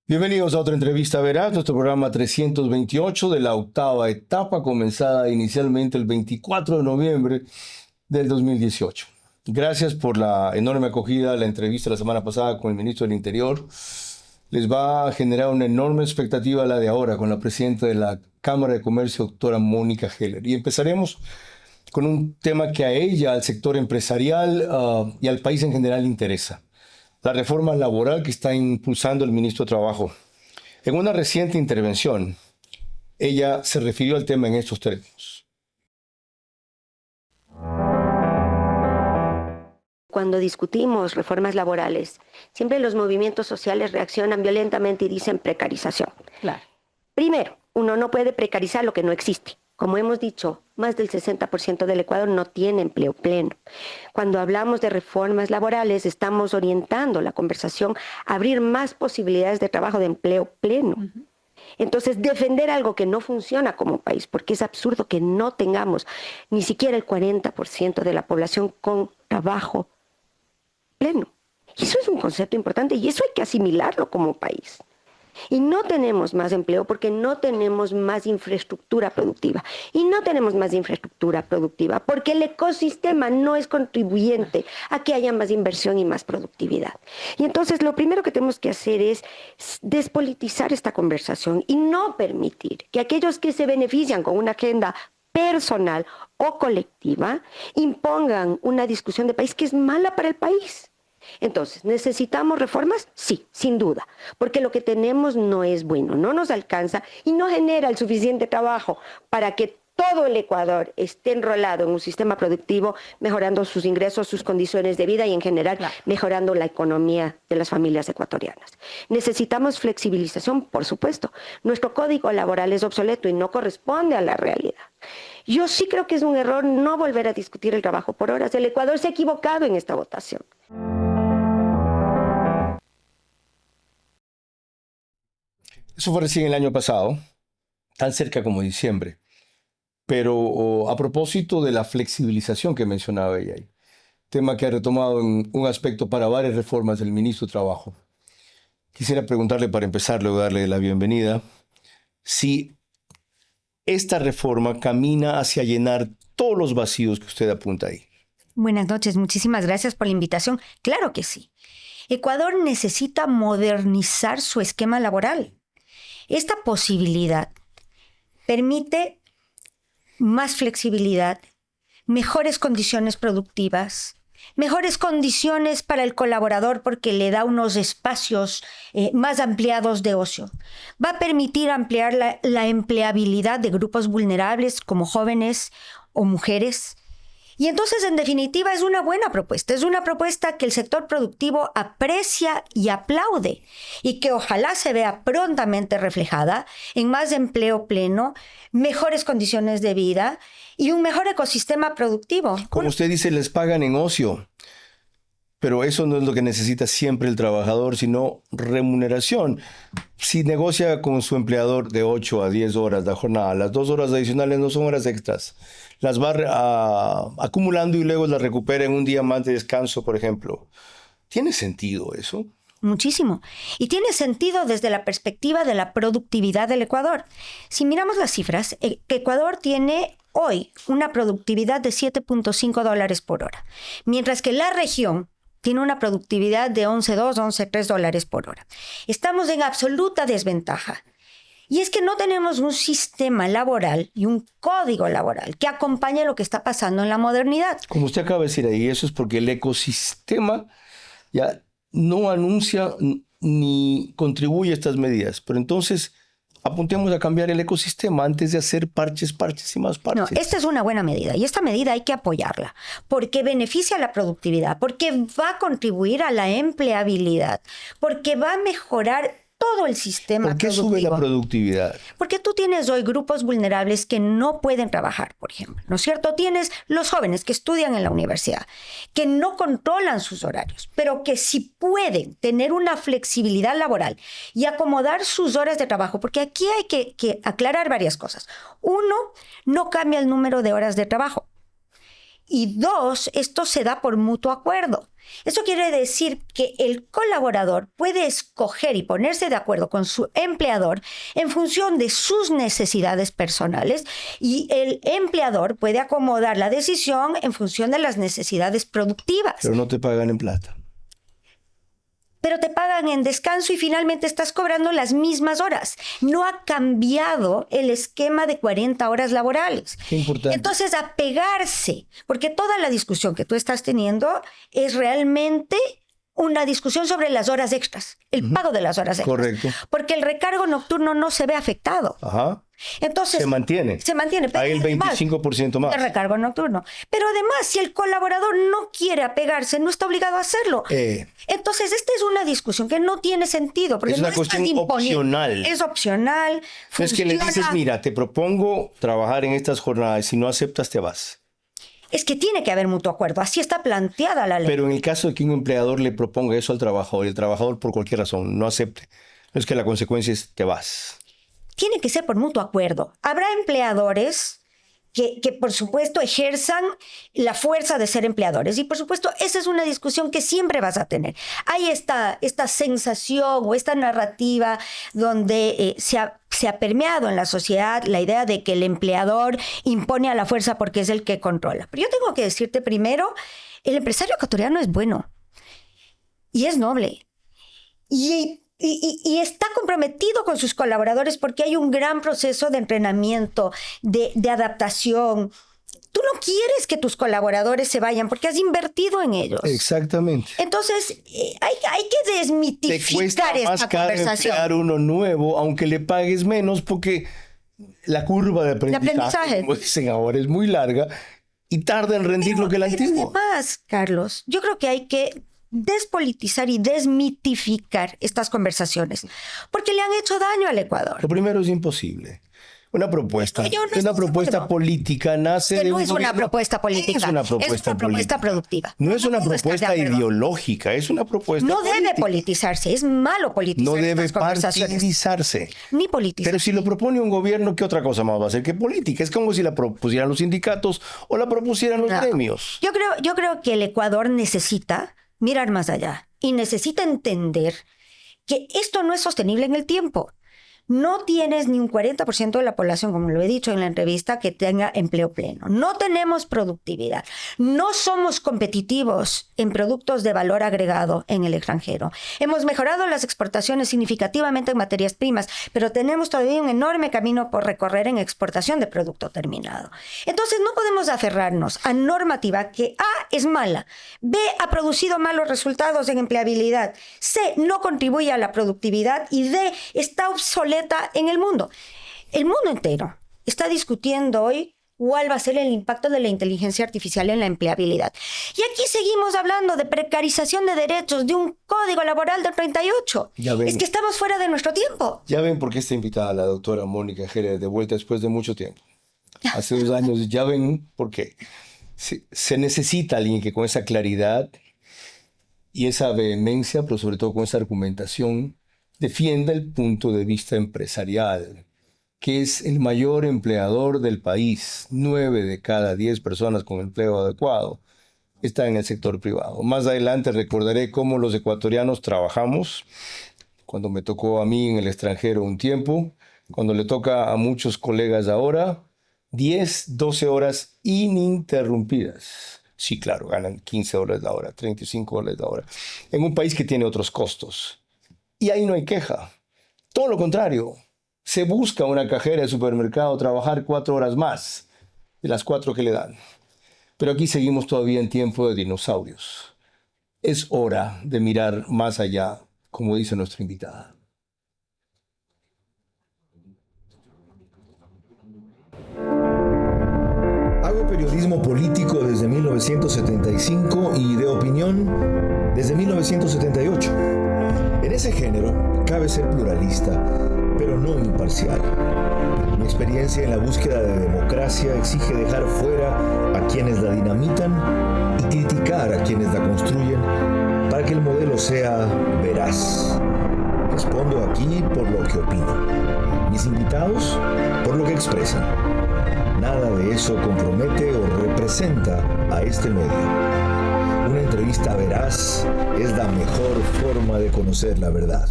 Bienvenidos a otra entrevista Veraz, nuestro programa 328 de la octava etapa, comenzada inicialmente el 24 de noviembre del 2018. Gracias por la enorme acogida a la entrevista la semana pasada con el ministro del Interior. Les va a generar una enorme expectativa la de ahora con la presidenta de la Cámara de Comercio, doctora Mónica Heller. Y empezaremos con un tema que a ella, al sector empresarial y al país en general interesa: la reforma laboral que está impulsando el ministro de Trabajo. En una reciente intervención, ella se refirió al tema en estos términos. Cuando discutimos reformas laborales, siempre los movimientos sociales reaccionan violentamente y dicen precarización. Claro. Primero, uno no puede precarizar lo que no existe. Como hemos dicho, más del 60% del Ecuador no tiene empleo pleno. Cuando hablamos de reformas laborales, estamos orientando la conversación a abrir más posibilidades de trabajo de empleo pleno. Entonces, defender algo que no funciona como país, porque es absurdo que no tengamos ni siquiera el 40% de la población con trabajo pleno. Y eso es un concepto importante y eso hay que asimilarlo como país. Y no tenemos más empleo porque no tenemos más infraestructura productiva. Y no tenemos más infraestructura productiva porque el ecosistema no es contribuyente a que haya más inversión y más productividad. Y entonces lo primero que tenemos que hacer es despolitizar esta conversación y no permitir que aquellos que se benefician con una agenda personal o colectiva impongan una discusión de país que es mala para el país. Entonces, ¿necesitamos reformas? Sí, sin duda, porque lo que tenemos no es bueno, no nos alcanza y no genera el suficiente trabajo para que todo el Ecuador esté enrolado en un sistema productivo, mejorando sus ingresos, sus condiciones de vida y en general mejorando la economía de las familias ecuatorianas. ¿Necesitamos flexibilización? Por supuesto. Nuestro código laboral es obsoleto y no corresponde a la realidad. Yo sí creo que es un error no volver a discutir el trabajo por horas. El Ecuador se ha equivocado en esta votación. Eso fue recién el año pasado, tan cerca como diciembre. Pero a propósito de la flexibilización que mencionaba ella ahí, tema que ha retomado en un aspecto para varias reformas del ministro de Trabajo, quisiera preguntarle, para empezar, luego darle la bienvenida, si esta reforma camina hacia llenar todos los vacíos que usted apunta ahí. Buenas noches, muchísimas gracias por la invitación. Claro que sí. Ecuador necesita modernizar su esquema laboral. Esta posibilidad permite más flexibilidad, mejores condiciones productivas, mejores condiciones para el colaborador porque le da unos espacios más ampliados de ocio. Va a permitir ampliar la empleabilidad de grupos vulnerables como jóvenes o mujeres. Y entonces, en definitiva, es una buena propuesta. Es una propuesta que el sector productivo aprecia y aplaude y que ojalá se vea prontamente reflejada en más empleo pleno, mejores condiciones de vida y un mejor ecosistema productivo. Como usted dice, les pagan en ocio, pero eso no es lo que necesita siempre el trabajador, sino remuneración. Si negocia con su empleador de 8 a 10 horas la jornada, las 2 horas adicionales no son horas extras. Las va acumulando y luego las recupera en un día más de descanso, por ejemplo. ¿Tiene sentido eso? Muchísimo. Y tiene sentido desde la perspectiva de la productividad del Ecuador. Si miramos las cifras, Ecuador tiene hoy una productividad de $7.5 por hora, mientras que la región tiene una productividad de 11.2, 11.3 dólares por hora. Estamos en absoluta desventaja. Y es que no tenemos un sistema laboral y un código laboral que acompañe lo que está pasando en la modernidad. Como usted acaba de decir ahí, eso es porque el ecosistema ya no anuncia ni contribuye a estas medidas. Pero entonces apuntemos a cambiar el ecosistema antes de hacer parches y más parches. No, esta es una buena medida y esta medida hay que apoyarla porque beneficia a la productividad, porque va a contribuir a la empleabilidad, porque va a mejorar todo el sistema ¿Por qué productivo. sube la productividad? Porque tú tienes hoy grupos vulnerables que no pueden trabajar, por ejemplo, ¿no es cierto? Tienes los jóvenes que estudian en la universidad, que no controlan sus horarios, pero que sí pueden tener una flexibilidad laboral y acomodar sus horas de trabajo, porque aquí hay que aclarar varias cosas. Uno, no cambia el número de horas de trabajo. Y dos, esto se da por mutuo acuerdo. Eso quiere decir que el colaborador puede escoger y ponerse de acuerdo con su empleador en función de sus necesidades personales, y el empleador puede acomodar la decisión en función de las necesidades productivas. Pero no te pagan en plata. Pero te pagan en descanso y finalmente estás cobrando las mismas horas. No ha cambiado el esquema de 40 horas laborales. Qué importante. Entonces, apegarse, porque toda la discusión que tú estás teniendo es realmente una discusión sobre las horas extras, el pago de las horas extras. Correcto. Porque el recargo nocturno no se ve afectado. Ajá. Entonces, Se mantiene. Se mantiene. Hay el 25% más. De recargo nocturno. Pero además, si el colaborador no quiere apegarse, no está obligado a hacerlo. Entonces, esta es una discusión que no tiene sentido. Porque Es una cuestión opcional. Es opcional. No es que le dices, mira, te propongo trabajar en estas jornadas, si no aceptas te vas. Es que tiene que haber mutuo acuerdo. Así está planteada la ley. Pero en el caso de que un empleador le proponga eso al trabajador y el trabajador por cualquier razón no acepte, no es que la consecuencia es te vas. Tiene que ser por mutuo acuerdo. Habrá empleadores que por supuesto ejerzan la fuerza de ser empleadores, y por supuesto esa es una discusión que siempre vas a tener. Hay esta sensación o esta narrativa donde se ha permeado en la sociedad la idea de que el empleador impone a la fuerza porque es el que controla. Pero yo tengo que decirte primero, el empresario ecuatoriano es bueno y es noble y está comprometido con sus colaboradores porque hay un gran proceso de entrenamiento, de adaptación. Tú no quieres que tus colaboradores se vayan porque has invertido en ellos. Exactamente. Entonces, hay que desmitificar te cuesta esta más caro conversación. emplear uno nuevo, aunque le pagues menos, porque la curva de aprendizaje, como dicen ahora, es muy larga y tarda en rendir lo que el antiguo. Además, Carlos, yo creo que hay que despolitizar y desmitificar estas conversaciones, porque le han hecho daño al Ecuador. Lo primero es imposible. Una propuesta, una propuesta política nace de no un es una gobierno. propuesta política, Es una propuesta productiva. No es una puedo estar de propuesta acuerdo. ideológica, es una propuesta No debe política. politizarse, es malo politizar No debe estas conversaciones. partidizarse. Ni politizar. Pero si lo propone un gobierno, ¿qué otra cosa más va a hacer que política? Es como si la propusieran los sindicatos o la propusieran los gremios. Yo creo que el Ecuador necesita mirar más allá y necesita entender que esto no es sostenible en el tiempo. No tienes ni un 40% de la población, como lo he dicho en la entrevista, que tenga empleo pleno. No tenemos productividad. No somos competitivos en productos de valor agregado en el extranjero. Hemos mejorado las exportaciones significativamente en materias primas, pero tenemos todavía un enorme camino por recorrer en exportación de producto terminado. Entonces no podemos aferrarnos a normativa que A, es mala, B, ha producido malos resultados en empleabilidad, C, no contribuye a la productividad y D, está obsoleta en el mundo. El mundo entero está discutiendo hoy cuál va a ser el impacto de la inteligencia artificial en la empleabilidad. Y aquí seguimos hablando de precarización de derechos, de un código laboral del 38. Es que estamos fuera de nuestro tiempo. Ya ven por qué está invitada la doctora Mónica Heller de vuelta después de mucho tiempo. Hace 2 años, ya ven por qué. Se necesita alguien que con esa claridad y esa vehemencia, pero sobre todo con esa argumentación, defienda el punto de vista empresarial, que es el mayor empleador del país. 9 de cada 10 personas con empleo adecuado están en el sector privado. Más adelante recordaré cómo los ecuatorianos trabajamos, cuando me tocó a mí en el extranjero un tiempo, cuando le toca a muchos colegas ahora, 10, 12 horas ininterrumpidas. Sí, claro, ganan 15 dólares la hora, 35 dólares la hora, en un país que tiene otros costos. Y ahí no hay queja. Todo lo contrario. Se busca una cajera de supermercado trabajar 4 horas más de las 4 que le dan. Pero aquí seguimos todavía en tiempo de dinosaurios. Es hora de mirar más allá, como dice nuestra invitada. Hago periodismo político desde 1975 y de opinión desde 1978. En ese género cabe ser pluralista, pero no imparcial. Mi experiencia en la búsqueda de democracia exige dejar fuera a quienes la dinamitan y criticar a quienes la construyen para que el modelo sea veraz. Respondo aquí por lo que opino. Mis invitados por lo que expresan. Nada de eso compromete o representa a este medio. una entrevista veraz es la mejor forma de conocer la verdad.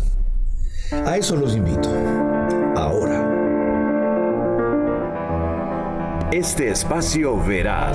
A eso los invito. Ahora. Este espacio veraz.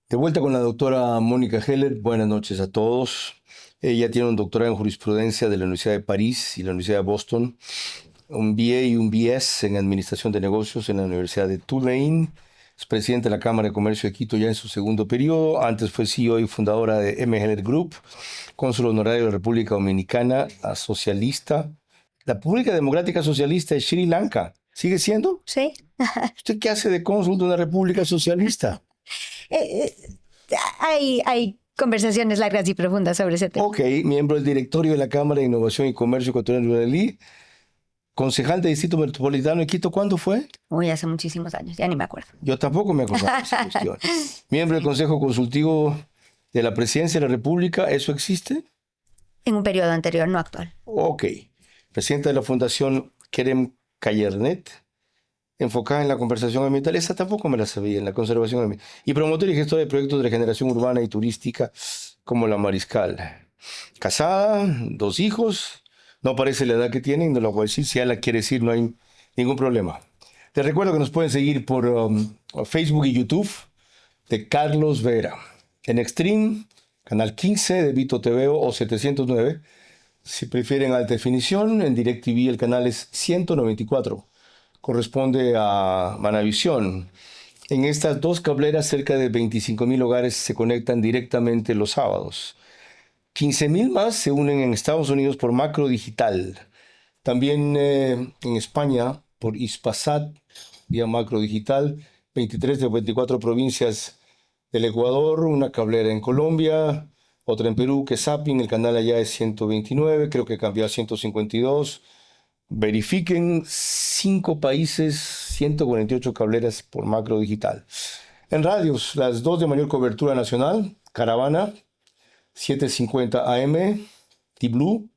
De vuelta con la doctora Mónica Heller. Buenas noches a todos. Ella tiene un doctorado en jurisprudencia de la Universidad de París y la Universidad de Boston, un BA y un BS en Administración de Negocios en la Universidad de Tulane. Es presidenta de la Cámara de Comercio de Quito ya en su segundo periodo. Antes fue CEO y fundadora de M. Heller Group, cónsul honorario de la República Dominicana, socialista. La República Democrática Socialista de Sri Lanka. ¿Sigue siendo? Sí. ¿Usted qué hace de cónsul de una república socialista? Hay conversaciones largas y profundas sobre ese tema. Ok, miembro del directorio de la Cámara de Innovación y Comercio Ecuatoriano de Israelí, concejal del Distrito Metropolitano de Quito. ¿Cuándo fue? Uy, hace muchísimos años, ya ni me acuerdo. Yo tampoco me acuerdo de esa cuestión. Miembro del Consejo Consultivo de la Presidencia de la República. ¿Eso existe? En un periodo anterior, no actual. Ok. Presidenta de la Fundación Kerem Kayernet, enfocada en la conversación ambiental. Esa tampoco me la sabía, en la conservación ambiental. Y promotor y gestor de proyectos de regeneración urbana y turística como La Mariscal. Casada, 2 hijos. No parece la edad que tienen, no lo voy a decir. Si ella la quiere decir, no hay ningún problema. Les recuerdo que nos pueden seguir por Facebook y YouTube de Carlos Vera. En Extreme, canal 15 de Vito TV o 709. Si prefieren alta definición, en DirecTV el canal es 194. Corresponde a Manavisión. En estas 2 cableras, cerca de 25,000 hogares se conectan directamente los sábados. 15,000 más se unen en Estados Unidos por Macro Digital. También en España por Hispasat, vía Macro Digital. 23 de 24 provincias del Ecuador, una cablera en Colombia, otra en Perú, que Zapping, el canal allá es 129, creo que cambió a 152. Verifiquen 5 países, 148 cableras por Macro Digital. En radios, las 2 de mayor cobertura nacional, Caravana, 750 AM, T-Blue,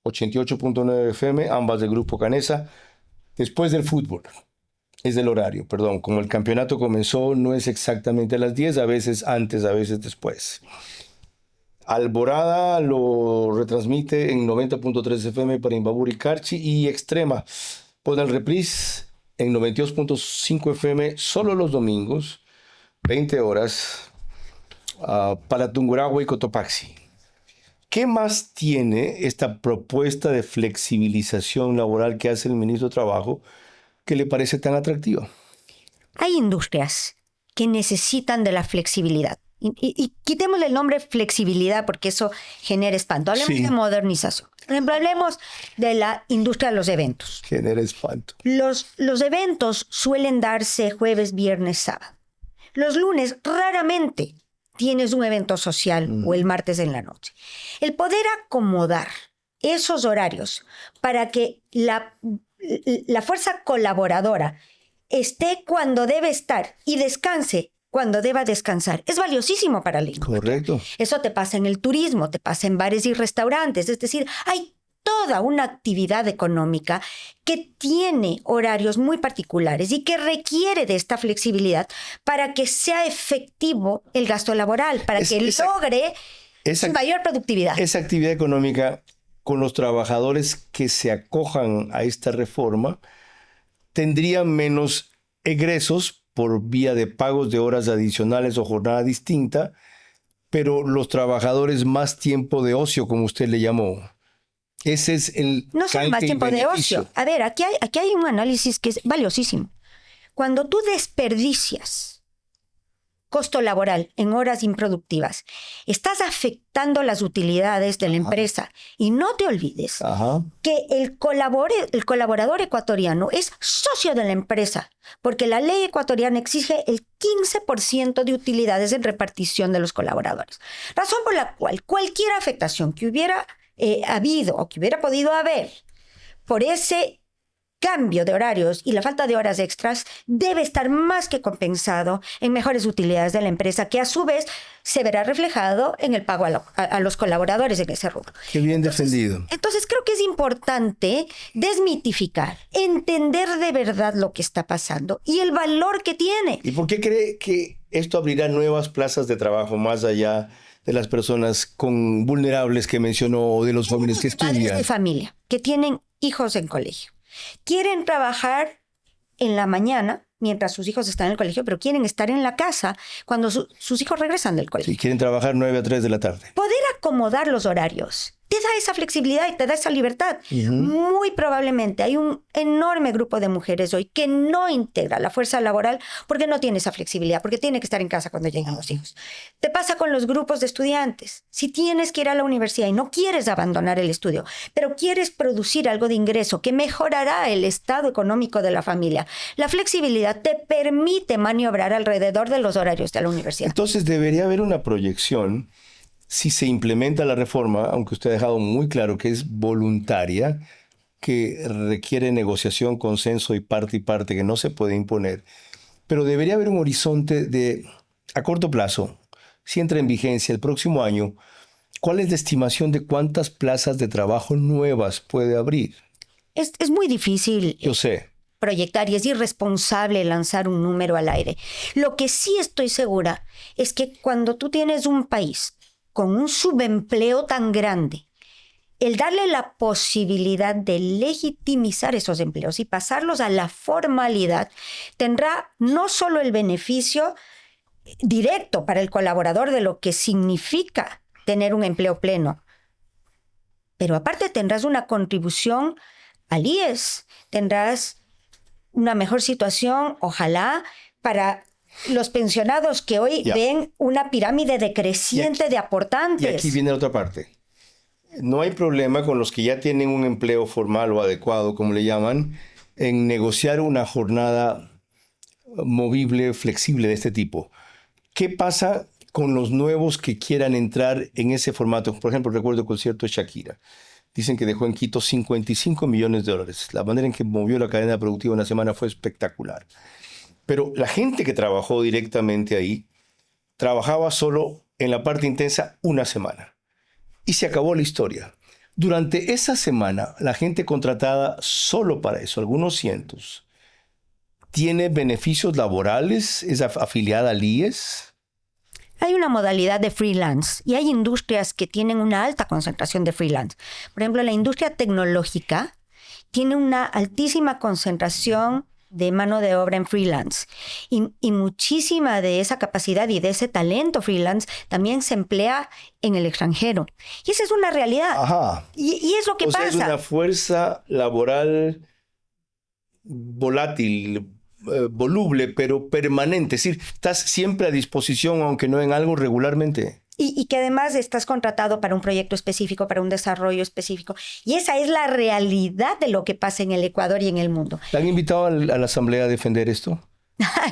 88.9 FM, ambas del Grupo Canesa. Después del fútbol, es del horario, perdón, como el campeonato comenzó, no es exactamente a las 10, a veces antes, a veces después. Alborada lo retransmite en 90.3 FM para Imbabura y Carchi, y Extrema pone el reprise en 92.5 FM solo los domingos, 20 horas, para Tungurahua y Cotopaxi. ¿Qué más tiene esta propuesta de flexibilización laboral que hace el ministro de Trabajo que le parece tan atractiva? Hay industrias que necesitan de la flexibilidad. Y quitémosle el nombre flexibilidad porque eso genera espanto. Hablemos Sí. de modernización. Por ejemplo, hablemos de la industria de los eventos. Genera espanto. Los eventos suelen darse jueves, viernes, sábado. Los lunes raramente tienes un evento social o el martes en la noche. El poder acomodar esos horarios para que la fuerza colaboradora esté cuando debe estar y descanse cuando deba descansar es valiosísimo para la industria. Correcto. Eso te pasa en el turismo, te pasa en bares y restaurantes. Es decir, hay toda una actividad económica que tiene horarios muy particulares y que requiere de esta flexibilidad para que sea efectivo el gasto laboral, para que logre mayor productividad. Esa actividad económica con los trabajadores que se acojan a esta reforma tendría menos egresos por vía de pagos de horas adicionales o jornada distinta, pero los trabajadores más tiempo de ocio, como usted le llamó. Ese es el no solo más tiempo de ocio. A ver, aquí hay un análisis que es valiosísimo. Cuando tú desperdicias costo laboral en horas improductivas, estás afectando las utilidades de la empresa. Y no te olvides que el colaborador ecuatoriano es socio de la empresa, porque la ley ecuatoriana exige el 15% de utilidades en repartición de los colaboradores. Razón por la cual cualquier afectación que hubiera habido o que hubiera podido haber por ese cambio de horarios y la falta de horas extras debe estar más que compensado en mejores utilidades de la empresa, que a su vez se verá reflejado en el pago a los colaboradores en ese rubro. Qué bien defendido. Entonces creo que es importante desmitificar, entender de verdad lo que está pasando y el valor que tiene. ¿Y por qué cree que esto abrirá nuevas plazas de trabajo más allá de las personas vulnerables que mencionó o de los jóvenes que Padres estudian? de familia que tienen hijos en colegio. Quieren trabajar en la mañana mientras sus hijos están en el colegio, pero quieren estar en la casa cuando sus hijos regresan del colegio. Si quieren trabajar 9 a 3 de la tarde. Poder acomodar los horarios te da esa flexibilidad y te da esa libertad. Muy probablemente hay un enorme grupo de mujeres hoy que no integra la fuerza laboral porque no tiene esa flexibilidad, porque tiene que estar en casa cuando llegan los hijos. Te pasa con los grupos de estudiantes. Si tienes que ir a la universidad y no quieres abandonar el estudio, pero quieres producir algo de ingreso que mejorará el estado económico de la familia, la flexibilidad te permite maniobrar alrededor de los horarios de la universidad. Entonces debería haber una proyección. Si se implementa la reforma, aunque usted ha dejado muy claro que es voluntaria, que requiere negociación, consenso y parte, que no se puede imponer, pero debería haber un horizonte a corto plazo, si entra en vigencia el próximo año, ¿cuál es la estimación de cuántas plazas de trabajo nuevas puede abrir? Es muy difícil. Yo sé. Proyectar y es irresponsable lanzar un número al aire. Lo que sí estoy segura es que cuando tú tienes un país con un subempleo tan grande, el darle la posibilidad de legitimizar esos empleos y pasarlos a la formalidad tendrá no solo el beneficio directo para el colaborador de lo que significa tener un empleo pleno, pero aparte tendrás una contribución al IES, tendrás una mejor situación, ojalá, para los pensionados que hoy ven una pirámide decreciente de aportantes. Y aquí viene la otra parte. No hay problema con los que ya tienen un empleo formal o adecuado, como le llaman, en negociar una jornada movible, flexible de este tipo. ¿Qué pasa con los nuevos que quieran entrar en ese formato? Por ejemplo, recuerdo el concierto de Shakira. Dicen que dejó en Quito $55 millones. La manera en que movió la cadena productiva una semana fue espectacular. Pero la gente que trabajó directamente ahí, trabajaba solo en la parte intensa una semana. Y se acabó la historia. Durante esa semana, la gente contratada solo para eso, algunos cientos, ¿tiene beneficios laborales? ¿Es afiliada al IES? Hay una modalidad de freelance y hay industrias que tienen una alta concentración de freelance. Por ejemplo, la industria tecnológica tiene una altísima concentración de mano de obra en freelance. Y muchísima de esa capacidad y de ese talento freelance también se emplea en el extranjero. Y esa es una realidad. Ajá. Y es lo que pasa. Es una fuerza laboral volátil, voluble, pero permanente. Es decir, estás siempre a disposición, aunque no en algo regularmente. Y que además estás contratado para un proyecto específico, para un desarrollo específico. Y esa es la realidad de lo que pasa en el Ecuador y en el mundo. ¿Te han invitado a la Asamblea a defender esto?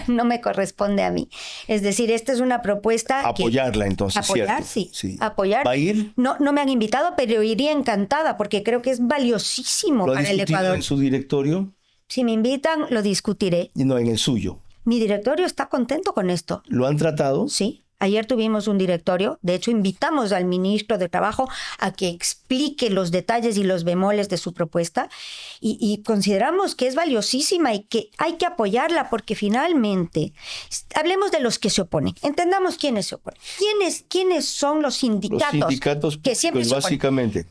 No me corresponde a mí. Es decir, esta es una propuesta Apoyarla, entonces, apoyar, ¿cierto? Sí. Apoyar. ¿Va a ir? No me han invitado, pero iría encantada porque creo que es valiosísimo para el Ecuador. ¿En su directorio? Si me invitan, lo discutiré. No, en el suyo. Mi directorio está contento con esto. ¿Lo han tratado? Sí. Ayer tuvimos un directorio, de hecho invitamos al ministro de Trabajo a que explique los detalles y los bemoles de su propuesta y consideramos que es valiosísima y que hay que apoyarla porque finalmente, hablemos de los que se oponen, entendamos quiénes se oponen. ¿Quiénes son los sindicatos? Los sindicatos, que siempre pues, se oponen? básicamente.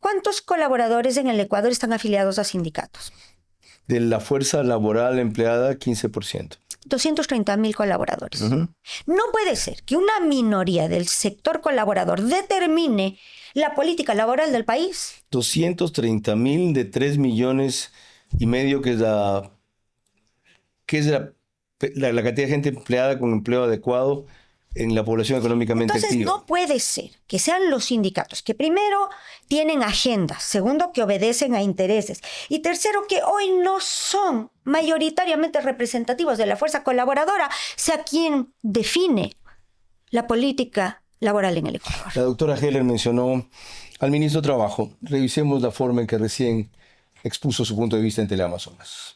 ¿Cuántos colaboradores en el Ecuador están afiliados a sindicatos? De la fuerza laboral empleada, 15%. 230,000 colaboradores. Uh-huh. No puede ser que una minoría del sector colaborador determine la política laboral del país. 230,000 de 3,5 millones, que es la cantidad de gente empleada con empleo adecuado en la población económicamente Entonces, activa. no puede ser que sean los sindicatos que primero tienen agendas, segundo que obedecen a intereses y tercero que hoy no son mayoritariamente representativos de la fuerza colaboradora, sea quien define la política laboral en el Ecuador. La doctora Heller mencionó al ministro de Trabajo. Revisemos la forma en que recién expuso su punto de vista en Teleamazonas.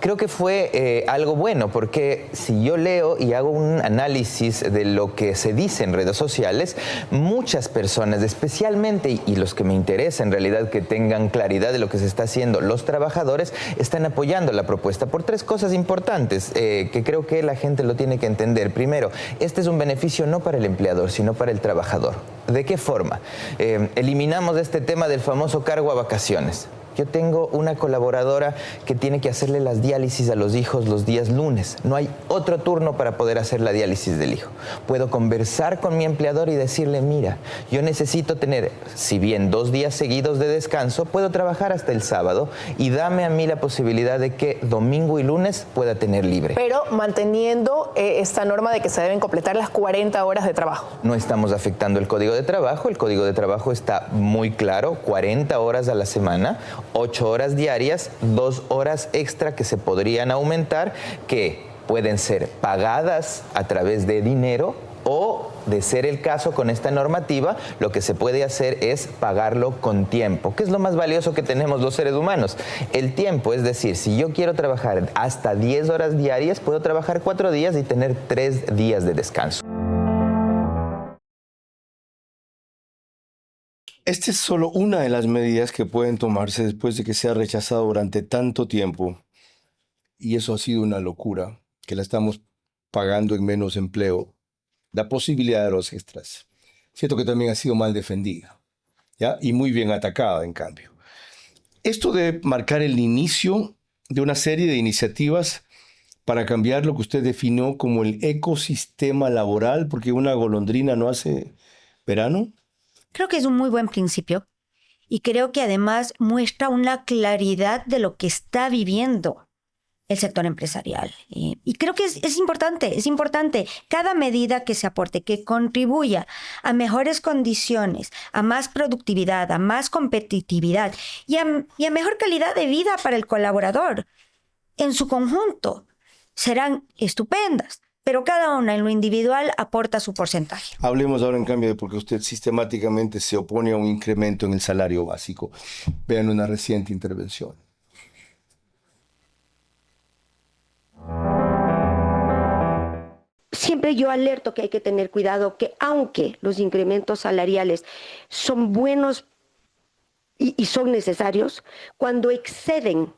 Creo que fue algo bueno, porque si yo leo y hago un análisis de lo que se dice en redes sociales, muchas personas, especialmente, y los que me interesa en realidad que tengan claridad de lo que se está haciendo, los trabajadores, están apoyando la propuesta por tres cosas importantes que creo que la gente lo tiene que entender. Primero, este es un beneficio no para el empleador, sino para el trabajador. ¿De qué forma? Eliminamos este tema del famoso cargo a vacaciones. Yo tengo una colaboradora que tiene que hacerle las diálisis a los hijos los días lunes. No hay otro turno para poder hacer la diálisis del hijo. Puedo conversar con mi empleador y decirle, mira, yo necesito tener, si bien 2 días seguidos de descanso, puedo trabajar hasta el sábado y dame a mí la posibilidad de que domingo y lunes pueda tener libre. Pero manteniendo esta norma de que se deben completar las 40 horas de trabajo. No estamos afectando el Código de Trabajo. El Código de Trabajo está muy claro, 40 horas a la semana, 8 horas diarias, 2 horas extra que se podrían aumentar, que pueden ser pagadas a través de dinero o, de ser el caso con esta normativa, lo que se puede hacer es pagarlo con tiempo, que es lo más valioso que tenemos los seres humanos. El tiempo, es decir, si yo quiero trabajar hasta 10 horas diarias, puedo trabajar 4 días y tener 3 días de descanso. Esta es solo una de las medidas que pueden tomarse después de que sea rechazado durante tanto tiempo. Y eso ha sido una locura, que la estamos pagando en menos empleo. La posibilidad de los extras. Siento que también ha sido mal defendida, ¿ya? Y muy bien atacada, en cambio. Esto debe marcar el inicio de una serie de iniciativas para cambiar lo que usted definió como el ecosistema laboral, porque una golondrina no hace verano. Creo que es un muy buen principio y creo que además muestra una claridad de lo que está viviendo el sector empresarial. Y creo que es importante. Cada medida que se aporte, que contribuya a mejores condiciones, a más productividad, a más competitividad y a mejor calidad de vida para el colaborador, en su conjunto, serán estupendas. Pero cada una en lo individual aporta su porcentaje. Hablemos ahora en cambio de por qué usted sistemáticamente se opone a un incremento en el salario básico. Vean una reciente intervención. Siempre yo alerto que hay que tener cuidado, que aunque los incrementos salariales son buenos y son necesarios, cuando exceden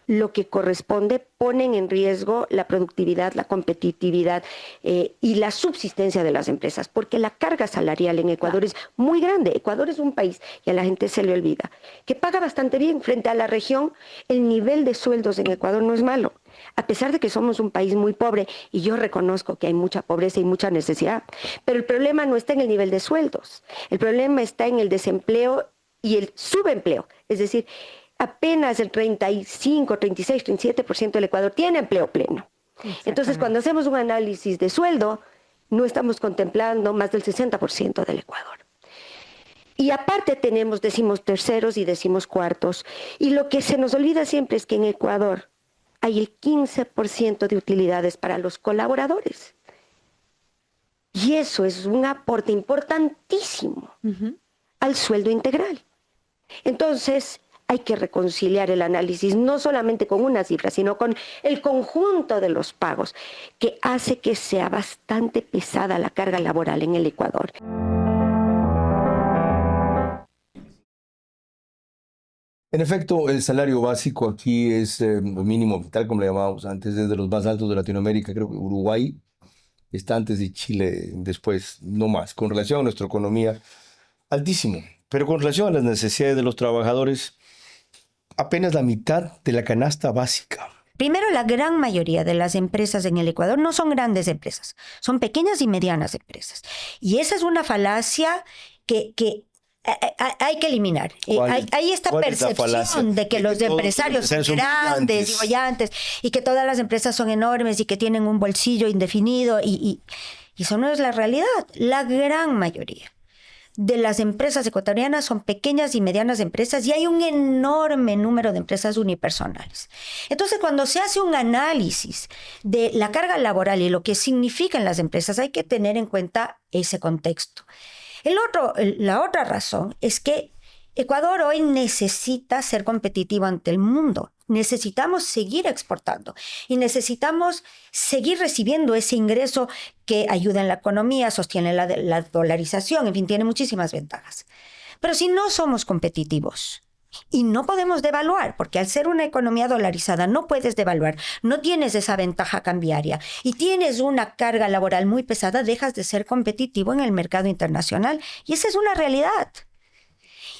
lo que corresponde, ponen en riesgo la productividad, la competitividad y la subsistencia de las empresas, porque la carga salarial en Ecuador es muy grande. Ecuador es un país, y a la gente se le olvida, que paga bastante bien frente a la región. El nivel de sueldos en Ecuador no es malo, a pesar de que somos un país muy pobre, y yo reconozco que hay mucha pobreza y mucha necesidad, pero el problema no está en el nivel de sueldos, el problema está en el desempleo y el subempleo, es decir, apenas el 35, 36, 37% del Ecuador tiene empleo pleno. Entonces, cuando hacemos un análisis de sueldo, no estamos contemplando más del 60% del Ecuador. Y aparte tenemos decimos terceros y decimos cuartos. Y lo que se nos olvida siempre es que en Ecuador hay el 15% de utilidades para los colaboradores. Y eso es un aporte importantísimo al sueldo integral. Entonces, hay que reconciliar el análisis no solamente con una cifra, sino con el conjunto de los pagos, que hace que sea bastante pesada la carga laboral en el Ecuador. En efecto, el salario básico aquí es mínimo vital, como le llamábamos antes, es de los más altos de Latinoamérica. Creo que Uruguay está antes de Chile, después, no más. Con relación a nuestra economía, altísimo. Pero con relación a las necesidades de los trabajadores, apenas la mitad de la canasta básica. Primero, la gran mayoría de las empresas en el Ecuador no son grandes empresas, son pequeñas y medianas empresas. Y esa es una falacia que Hay que eliminar. Hay esta cuál es la falacia? percepción de que los todos empresarios son son grandes y bollantes y que todas las empresas son enormes y que tienen un bolsillo indefinido y eso no es la realidad. La gran mayoría de las empresas ecuatorianas son pequeñas y medianas empresas y hay un enorme número de empresas unipersonales. Entonces, cuando se hace un análisis de la carga laboral y lo que significan las empresas, hay que tener en cuenta ese contexto. La otra razón es que Ecuador hoy necesita ser competitivo ante el mundo. Necesitamos seguir exportando y necesitamos seguir recibiendo ese ingreso que ayuda en la economía, sostiene la dolarización, en fin, tiene muchísimas ventajas. Pero si no somos competitivos y no podemos devaluar, porque al ser una economía dolarizada no puedes devaluar, no tienes esa ventaja cambiaria y tienes una carga laboral muy pesada, dejas de ser competitivo en el mercado internacional y esa es una realidad.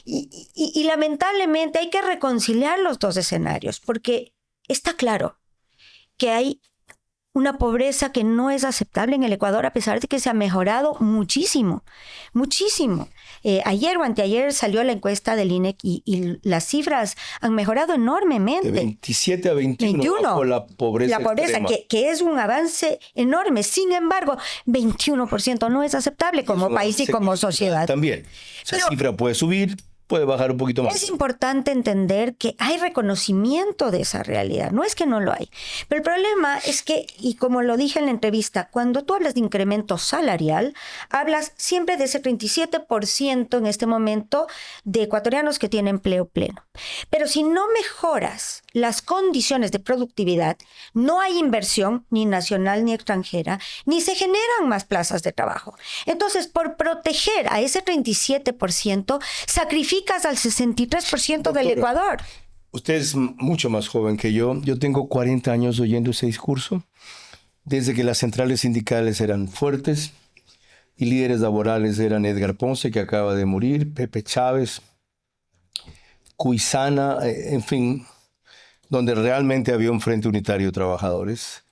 Y lamentablemente hay que reconciliar los dos escenarios, porque está claro que hay una pobreza que no es aceptable en el Ecuador, a pesar de que se ha mejorado muchísimo, muchísimo. Ayer o anteayer salió la encuesta del INEC y las cifras han mejorado enormemente. De 27 a 21 bajo la pobreza extrema. que es un avance enorme. Sin embargo, 21% no es aceptable como país y como sociedad. También. Esa cifra puede subir, puede bajar un poquito más. Es importante entender que hay reconocimiento de esa realidad, no es que no lo hay. Pero el problema es que, y como lo dije en la entrevista, cuando tú hablas de incremento salarial, hablas siempre de ese 37% en este momento de ecuatorianos que tienen empleo pleno. Pero si no mejoras las condiciones de productividad, no hay inversión ni nacional ni extranjera, ni se generan más plazas de trabajo. Entonces, por proteger a ese 37%, sacrificas al 63% del Ecuador. Usted es mucho más joven que yo. Yo tengo 40 años oyendo ese discurso. Desde que las centrales sindicales eran fuertes y líderes laborales eran Edgar Ponce, que acaba de morir, Pepe Chávez, Cuisana, en fin, donde realmente había un frente unitario de trabajadores.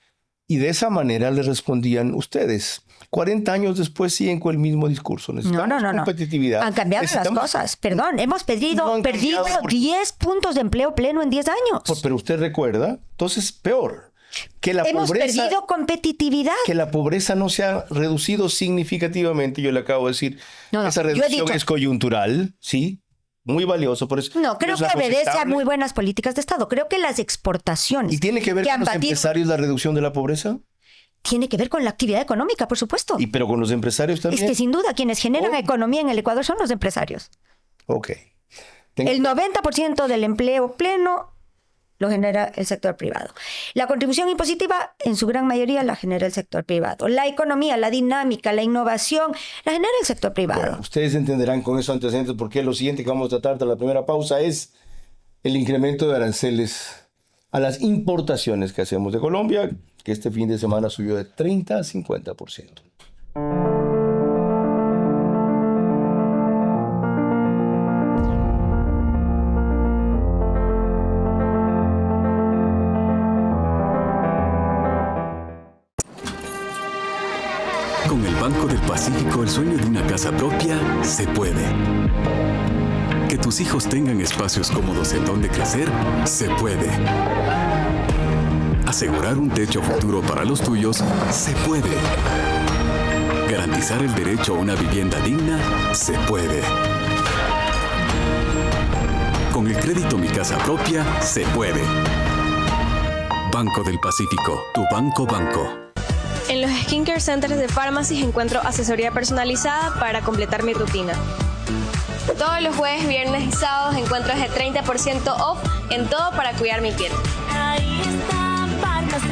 Y de esa manera le respondían ustedes. 40 años después siguen con el mismo discurso. Necesitamos competitividad. Han cambiado las cosas. Perdón, hemos perdido 10 puntos de empleo pleno en 10 años. Pero usted recuerda, entonces peor. Que la hemos pobreza, perdido competitividad. Que la pobreza no se ha reducido significativamente. Yo le acabo de decir, esa reducción es coyuntural, ¿sí? Muy valioso, por eso. No, creo que obedece a muy buenas políticas de Estado. Creo que las exportaciones. ¿Y tiene que ver con los empresarios la reducción de la pobreza? Tiene que ver con la actividad económica, por supuesto. Pero con los empresarios también. Es que sin duda quienes generan economía en el Ecuador son los empresarios. Ok. El 90% del empleo pleno lo genera el sector privado. La contribución impositiva, en su gran mayoría, la genera el sector privado. La economía, la dinámica, la innovación, la genera el sector privado. Bueno, ustedes entenderán con esos antecedentes porque lo siguiente que vamos a tratar de la primera pausa es el incremento de aranceles a las importaciones que hacemos de Colombia, que este fin de semana subió de 30 a 50%. Con el Banco del Pacífico, el sueño de una casa propia se puede. Que tus hijos tengan espacios cómodos en donde crecer, se puede. Asegurar un techo futuro para los tuyos, se puede. Garantizar el derecho a una vivienda digna, se puede. Con el crédito Mi Casa Propia, se puede. Banco del Pacífico, tu banco. En los Skincare Centers de Pharmacy encuentro asesoría personalizada para completar mi rutina. Todos los jueves, viernes y sábados encuentro ese 30% off en todo para cuidar mi piel. Ahí está Pharmacy.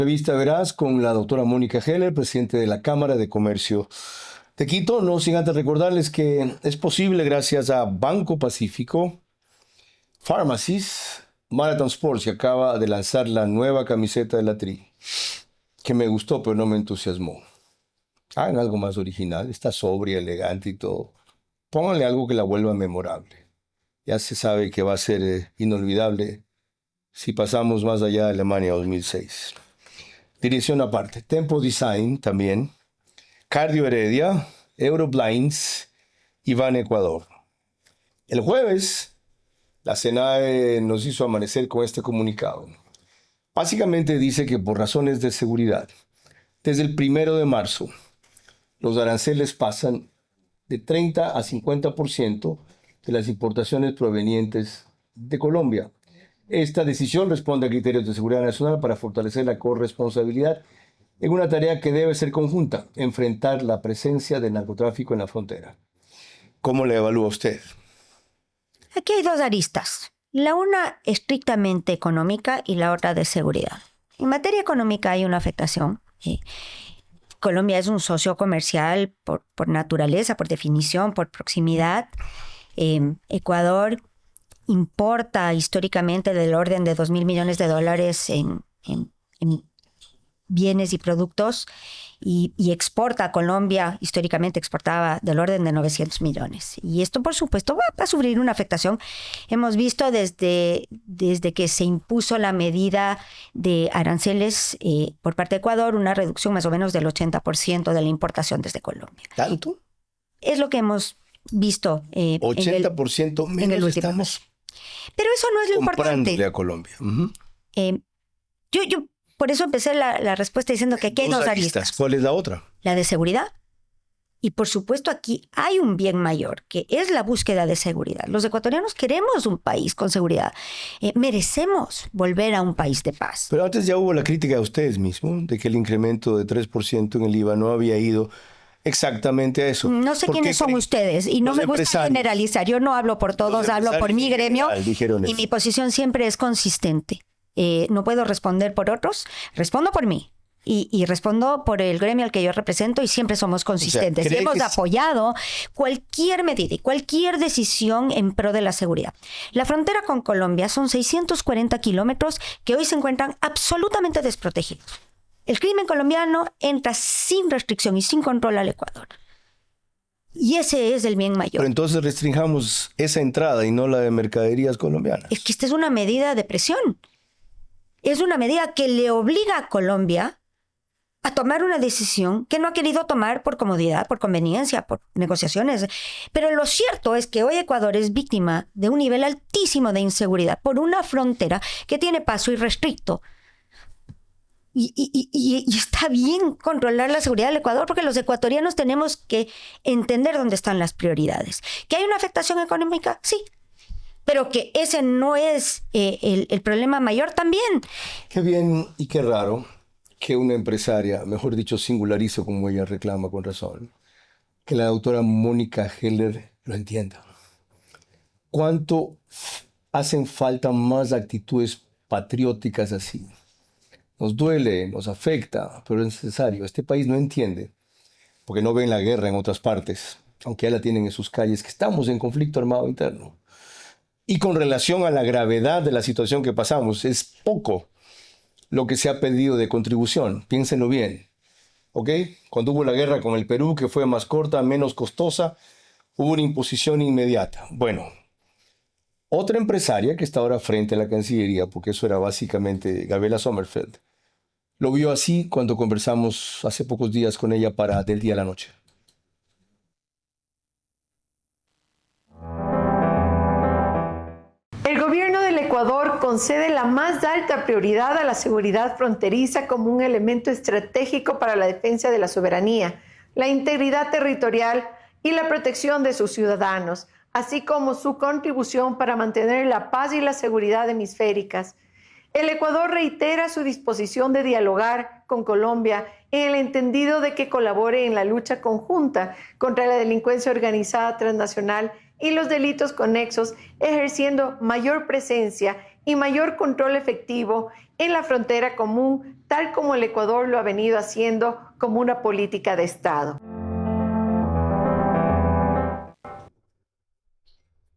Entrevista Veraz con la doctora Mónica Heller, presidente de la Cámara de Comercio de Quito. No sin antes recordarles que es posible gracias a Banco Pacífico, Pharmacies, Marathon Sports, que acaba de lanzar la nueva camiseta de la Tri, que me gustó pero no me entusiasmó. Hagan algo más original, está sobria, elegante y todo. Pónganle algo que la vuelva memorable. Ya se sabe que va a ser inolvidable si pasamos más allá de Alemania 2006. Dirección aparte. Tempo Design también. Cardio Heredia, Euroblinds y Van Ecuador. El jueves, la SENAE nos hizo amanecer con este comunicado. Básicamente dice que por razones de seguridad, desde el 1 de marzo, los aranceles pasan de 30 a 50% de las importaciones provenientes de Colombia. Esta decisión responde a criterios de seguridad nacional para fortalecer la corresponsabilidad en una tarea que debe ser conjunta, enfrentar la presencia del narcotráfico en la frontera. ¿Cómo le evalúa usted? Aquí hay dos aristas. La una estrictamente económica y la otra de seguridad. En materia económica hay una afectación. Colombia es un socio comercial por naturaleza, por definición, por proximidad. Ecuador importa históricamente del orden de $2.000 millones en bienes y productos y exporta a Colombia, históricamente exportaba del orden de 900 millones. Y esto, por supuesto, va a sufrir una afectación. Hemos visto desde que se impuso la medida de aranceles por parte de Ecuador, una reducción más o menos del 80% de la importación desde Colombia. ¿Tanto? Es lo que hemos visto 80% menos estamos pero eso no es lo comprándole importante. A Colombia. Yo por eso empecé la respuesta diciendo que aquí hay dos aristas. ¿Cuál es la otra? La de seguridad. Y por supuesto aquí hay un bien mayor, que es la búsqueda de seguridad. Los ecuatorianos queremos un país con seguridad. Merecemos volver a un país de paz. Pero antes ya hubo la crítica de ustedes mismos, de que el incremento de 3% en el IVA no había ido exactamente a eso. No sé quiénes son ustedes y no me gusta generalizar. Yo no hablo por todos, hablo por mi gremio y mi posición siempre es consistente. No puedo responder por otros, respondo por mí. Y respondo por el gremio al que yo represento y siempre somos consistentes. O sea, hemos apoyado cualquier medida y cualquier decisión en pro de la seguridad. La frontera con Colombia son 640 kilómetros que hoy se encuentran absolutamente desprotegidos. El crimen colombiano entra sin restricción y sin control al Ecuador. Y ese es el bien mayor. Pero entonces restringamos esa entrada y no la de mercaderías colombianas. Es que esta es una medida de presión. Es una medida que le obliga a Colombia a tomar una decisión que no ha querido tomar por comodidad, por conveniencia, por negociaciones. Pero lo cierto es que hoy Ecuador es víctima de un nivel altísimo de inseguridad por una frontera que tiene paso irrestricto. Y está bien controlar la seguridad del Ecuador porque los ecuatorianos tenemos que entender dónde están las prioridades. ¿Que hay una afectación económica? Sí. Pero que ese no es el problema mayor también. Qué bien y qué raro que una empresaria, mejor dicho, singularizo como ella reclama con razón, que la doctora Mónica Heller lo entienda. ¿Cuánto hacen falta más actitudes patrióticas así? Nos duele, nos afecta, pero es necesario. Este país no entiende, porque no ven la guerra en otras partes, aunque ya la tienen en sus calles, que estamos en conflicto armado interno. Y con relación a la gravedad de la situación que pasamos, es poco lo que se ha pedido de contribución. Piénsenlo bien. ¿Ok? Cuando hubo la guerra con el Perú, que fue más corta, menos costosa, hubo una imposición inmediata. Bueno, otra empresaria que está ahora frente a la Cancillería, porque eso era básicamente Gabriela Sommerfeld, lo vio así cuando conversamos hace pocos días con ella para Del Día a la Noche. El gobierno del Ecuador concede la más alta prioridad a la seguridad fronteriza como un elemento estratégico para la defensa de la soberanía, la integridad territorial y la protección de sus ciudadanos, así como su contribución para mantener la paz y la seguridad hemisféricas. El Ecuador reitera su disposición de dialogar con Colombia en el entendido de que colabore en la lucha conjunta contra la delincuencia organizada transnacional y los delitos conexos, ejerciendo mayor presencia y mayor control efectivo en la frontera común, tal como el Ecuador lo ha venido haciendo como una política de Estado.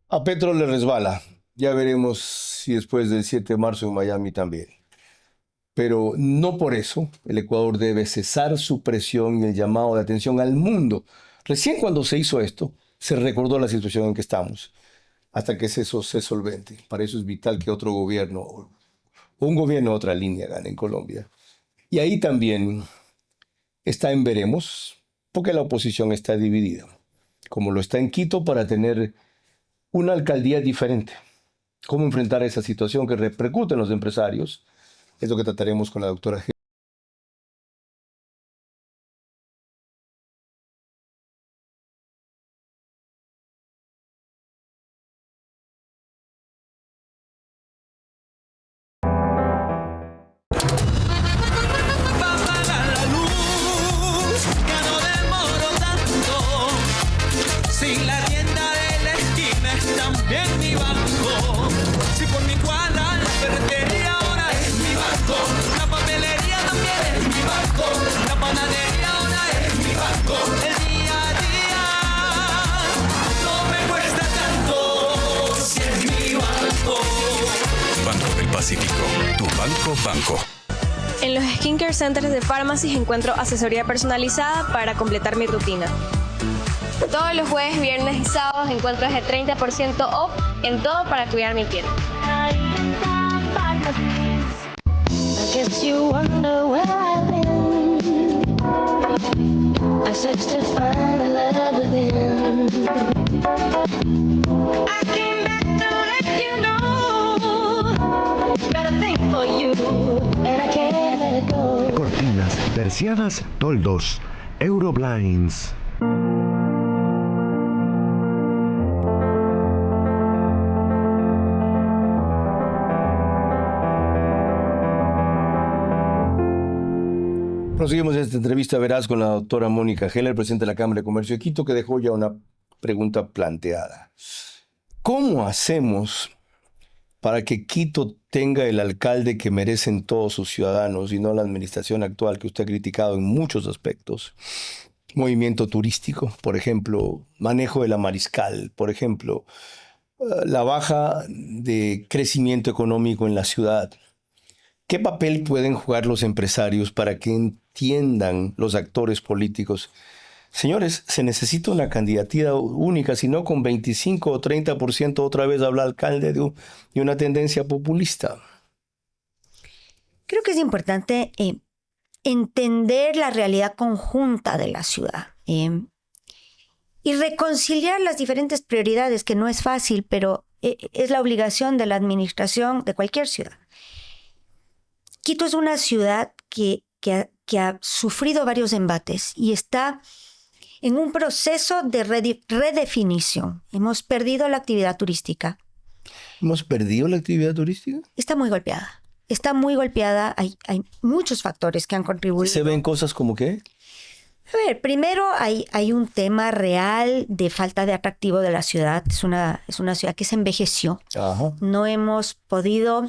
A Petro le resbala. Ya veremos si después del 7 de marzo en Miami también. Pero no por eso el Ecuador debe cesar su presión y el llamado de atención al mundo. Recién cuando se hizo esto, se recordó la situación en que estamos, hasta que eso se solvente. Para eso es vital que otro gobierno, o un gobierno de otra línea, gane en Colombia. Y ahí también está en veremos, porque la oposición está dividida, como lo está en Quito, para tener una alcaldía diferente. ¿Cómo enfrentar esa situación que repercute en los empresarios? Es lo que trataremos con la doctora G. Pacífico, tu banco. En los skincare centers de Pharmacy encuentro asesoría personalizada para completar mi rutina. Todos los jueves, viernes y sábados encuentro ese 30% off en todo para cuidar mi piel. Cortinas, persianas, toldos, Euroblinds. Proseguimos esta entrevista veraz con la doctora Mónica Heller, presidenta de la Cámara de Comercio de Quito, que dejó ya una pregunta planteada. ¿Cómo hacemos para que Quito tenga el alcalde que merecen todos sus ciudadanos y no la administración actual que usted ha criticado en muchos aspectos? Movimiento turístico, por ejemplo, manejo de la mariscal, por ejemplo, la baja de crecimiento económico en la ciudad. ¿Qué papel pueden jugar los empresarios para que entiendan los actores políticos? Señores, se necesita una candidatura única, si no con 25 o 30% otra vez habla alcalde de una tendencia populista. Creo que es importante entender la realidad conjunta de la ciudad y reconciliar las diferentes prioridades, que no es fácil, pero es la obligación de la administración de cualquier ciudad. Quito es una ciudad que ha sufrido varios embates y está en un proceso de redefinición. Hemos perdido la actividad turística. ¿Hemos perdido la actividad turística? Está muy golpeada. Está muy golpeada. Hay muchos factores que han contribuido. ¿Se ven cosas como qué? A ver, primero hay un tema real de falta de atractivo de la ciudad. Es una ciudad que se envejeció. Ajá. No hemos podido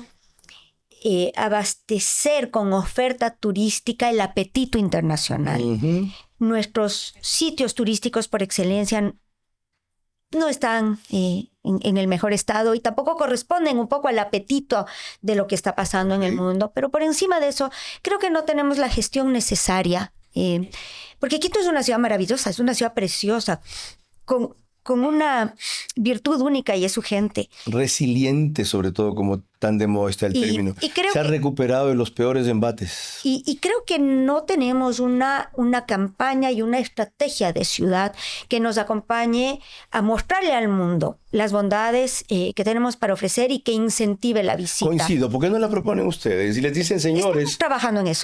abastecer con oferta turística el apetito internacional. Uh-huh. Nuestros sitios turísticos por excelencia no están en el mejor estado y tampoco corresponden un poco al apetito de lo que está pasando en el mundo. Pero por encima de eso, creo que no tenemos la gestión necesaria. Porque Quito es una ciudad maravillosa, es una ciudad preciosa, con una virtud única, y es su gente. Resiliente, sobre todo, como tan de moda está el término. Y creo se ha recuperado de los peores embates. Y creo que no tenemos una campaña y una estrategia de ciudad que nos acompañe a mostrarle al mundo las bondades que tenemos para ofrecer y que incentive la visita. Coincido. ¿Por qué no la proponen ustedes? Y les dicen, señores...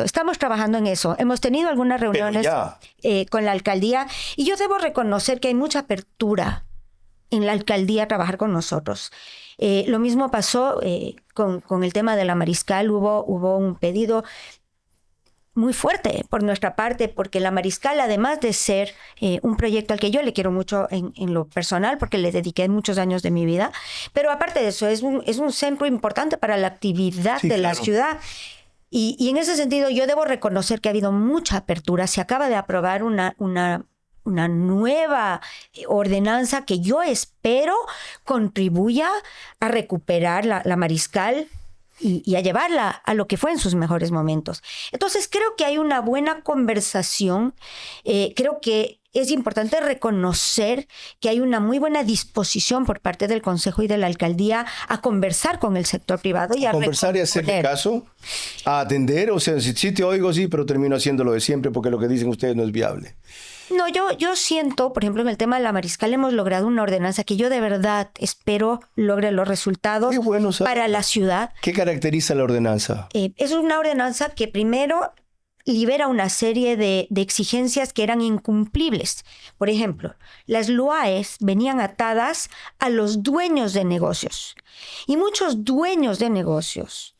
Estamos trabajando en eso. Hemos tenido algunas reuniones con la alcaldía y yo debo reconocer que hay mucha apertura en la alcaldía a trabajar con nosotros. Lo mismo pasó con el tema de la mariscal. Hubo un pedido muy fuerte por nuestra parte, porque la mariscal, además de ser un proyecto al que yo le quiero mucho en lo personal, porque le dediqué muchos años de mi vida, pero aparte de eso, es un centro importante para la actividad de la ciudad. Y en ese sentido yo debo reconocer que ha habido mucha apertura. Se acaba de aprobar una nueva ordenanza que yo espero contribuya a recuperar la Mariscal y a llevarla a lo que fue en sus mejores momentos. Entonces creo que hay una buena conversación. Creo que es importante reconocer que hay una muy buena disposición por parte del Consejo y de la Alcaldía a conversar con el sector privado y a conversar y hacerle caso, a atender. O sea, si te oigo, sí, pero termino haciéndolo de siempre porque lo que dicen ustedes no es viable. No, yo siento, por ejemplo, en el tema de la Mariscal hemos logrado una ordenanza que yo de verdad espero logre los resultados para la ciudad. ¿Qué caracteriza la ordenanza? Es una ordenanza que primero libera una serie de exigencias que eran incumplibles. Por ejemplo, las LUAEs venían atadas a los dueños de negocios. Y muchos dueños de negocios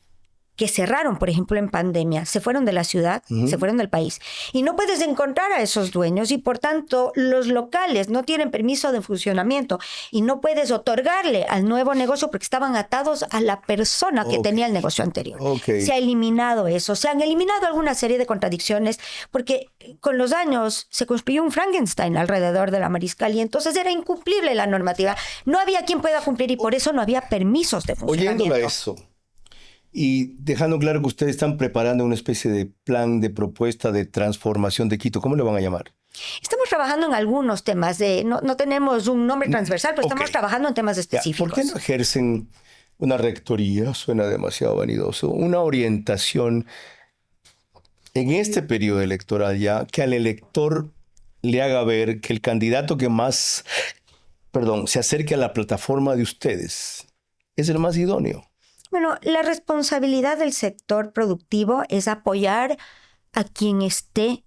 que cerraron, por ejemplo, en pandemia, se fueron de la ciudad, se fueron del país. Y no puedes encontrar a esos dueños y, por tanto, los locales no tienen permiso de funcionamiento y no puedes otorgarle al nuevo negocio porque estaban atados a la persona que tenía el negocio anterior. Se ha eliminado eso. Se han eliminado alguna serie de contradicciones porque con los años se construyó un Frankenstein alrededor de la Mariscal y entonces era incumplible la normativa. No había quien pueda cumplir y por eso no había permisos de funcionamiento. Oyéndola eso, y dejando claro que ustedes están preparando una especie de plan de propuesta de transformación de Quito, ¿cómo le van a llamar? Estamos trabajando en algunos temas. No tenemos un nombre transversal, pero estamos trabajando en temas específicos. ¿Por qué no ejercen una rectoría? Suena demasiado vanidoso. Una orientación en este periodo electoral ya, que al elector le haga ver que el candidato que más, se acerque a la plataforma de ustedes es el más idóneo. Bueno, la responsabilidad del sector productivo es apoyar a quien esté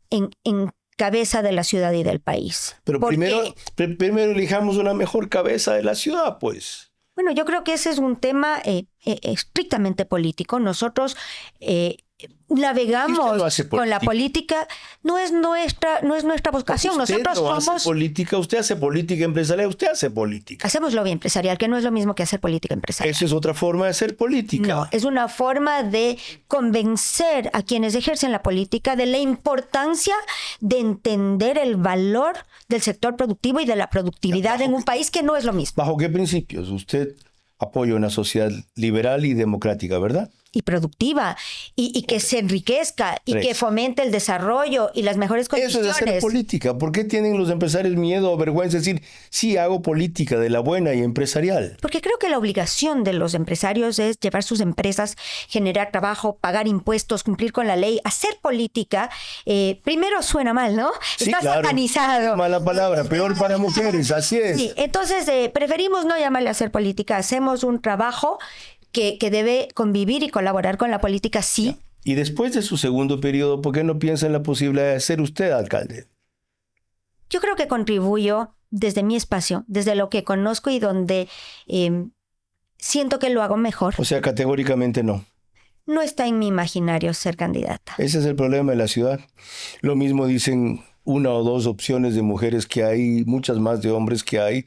en cabeza de la ciudad y del país. Pero primero elijamos una mejor cabeza de la ciudad, pues. Bueno, yo creo que ese es un tema estrictamente político. Nosotros navegamos con la política, no es nuestra vocación. Nosotros somos política, usted hace política empresarial, usted hace política. Hacemos lobby empresarial, que no es lo mismo que hacer política empresarial. Esa es otra forma de hacer política. No, es una forma de convencer a quienes ejercen la política de la importancia de entender el valor del sector productivo y de la productividad en un país que no es lo mismo. ¿Bajo qué principios? Usted apoya una sociedad liberal y democrática, ¿verdad? Y productiva, y que se enriquezca, y que fomente el desarrollo y las mejores condiciones. Eso es hacer política. ¿Por qué tienen los empresarios miedo o vergüenza de decir, sí, hago política de la buena y empresarial? Porque creo que la obligación de los empresarios es llevar sus empresas, generar trabajo, pagar impuestos, cumplir con la ley, hacer política. Primero suena mal, ¿no? Sí, está satanizado. Mala palabra, peor para mujeres, así es. Sí, entonces preferimos no llamarle a hacer política, hacemos un trabajo que debe convivir y colaborar con la política, sí. Y después de su segundo periodo, ¿por qué no piensa en la posibilidad de ser usted alcalde? Yo creo que contribuyo desde mi espacio, desde lo que conozco y donde siento que lo hago mejor. O sea, categóricamente no. No está en mi imaginario ser candidata. Ese es el problema de la ciudad. Lo mismo dicen una o dos opciones de mujeres que hay, muchas más de hombres que hay,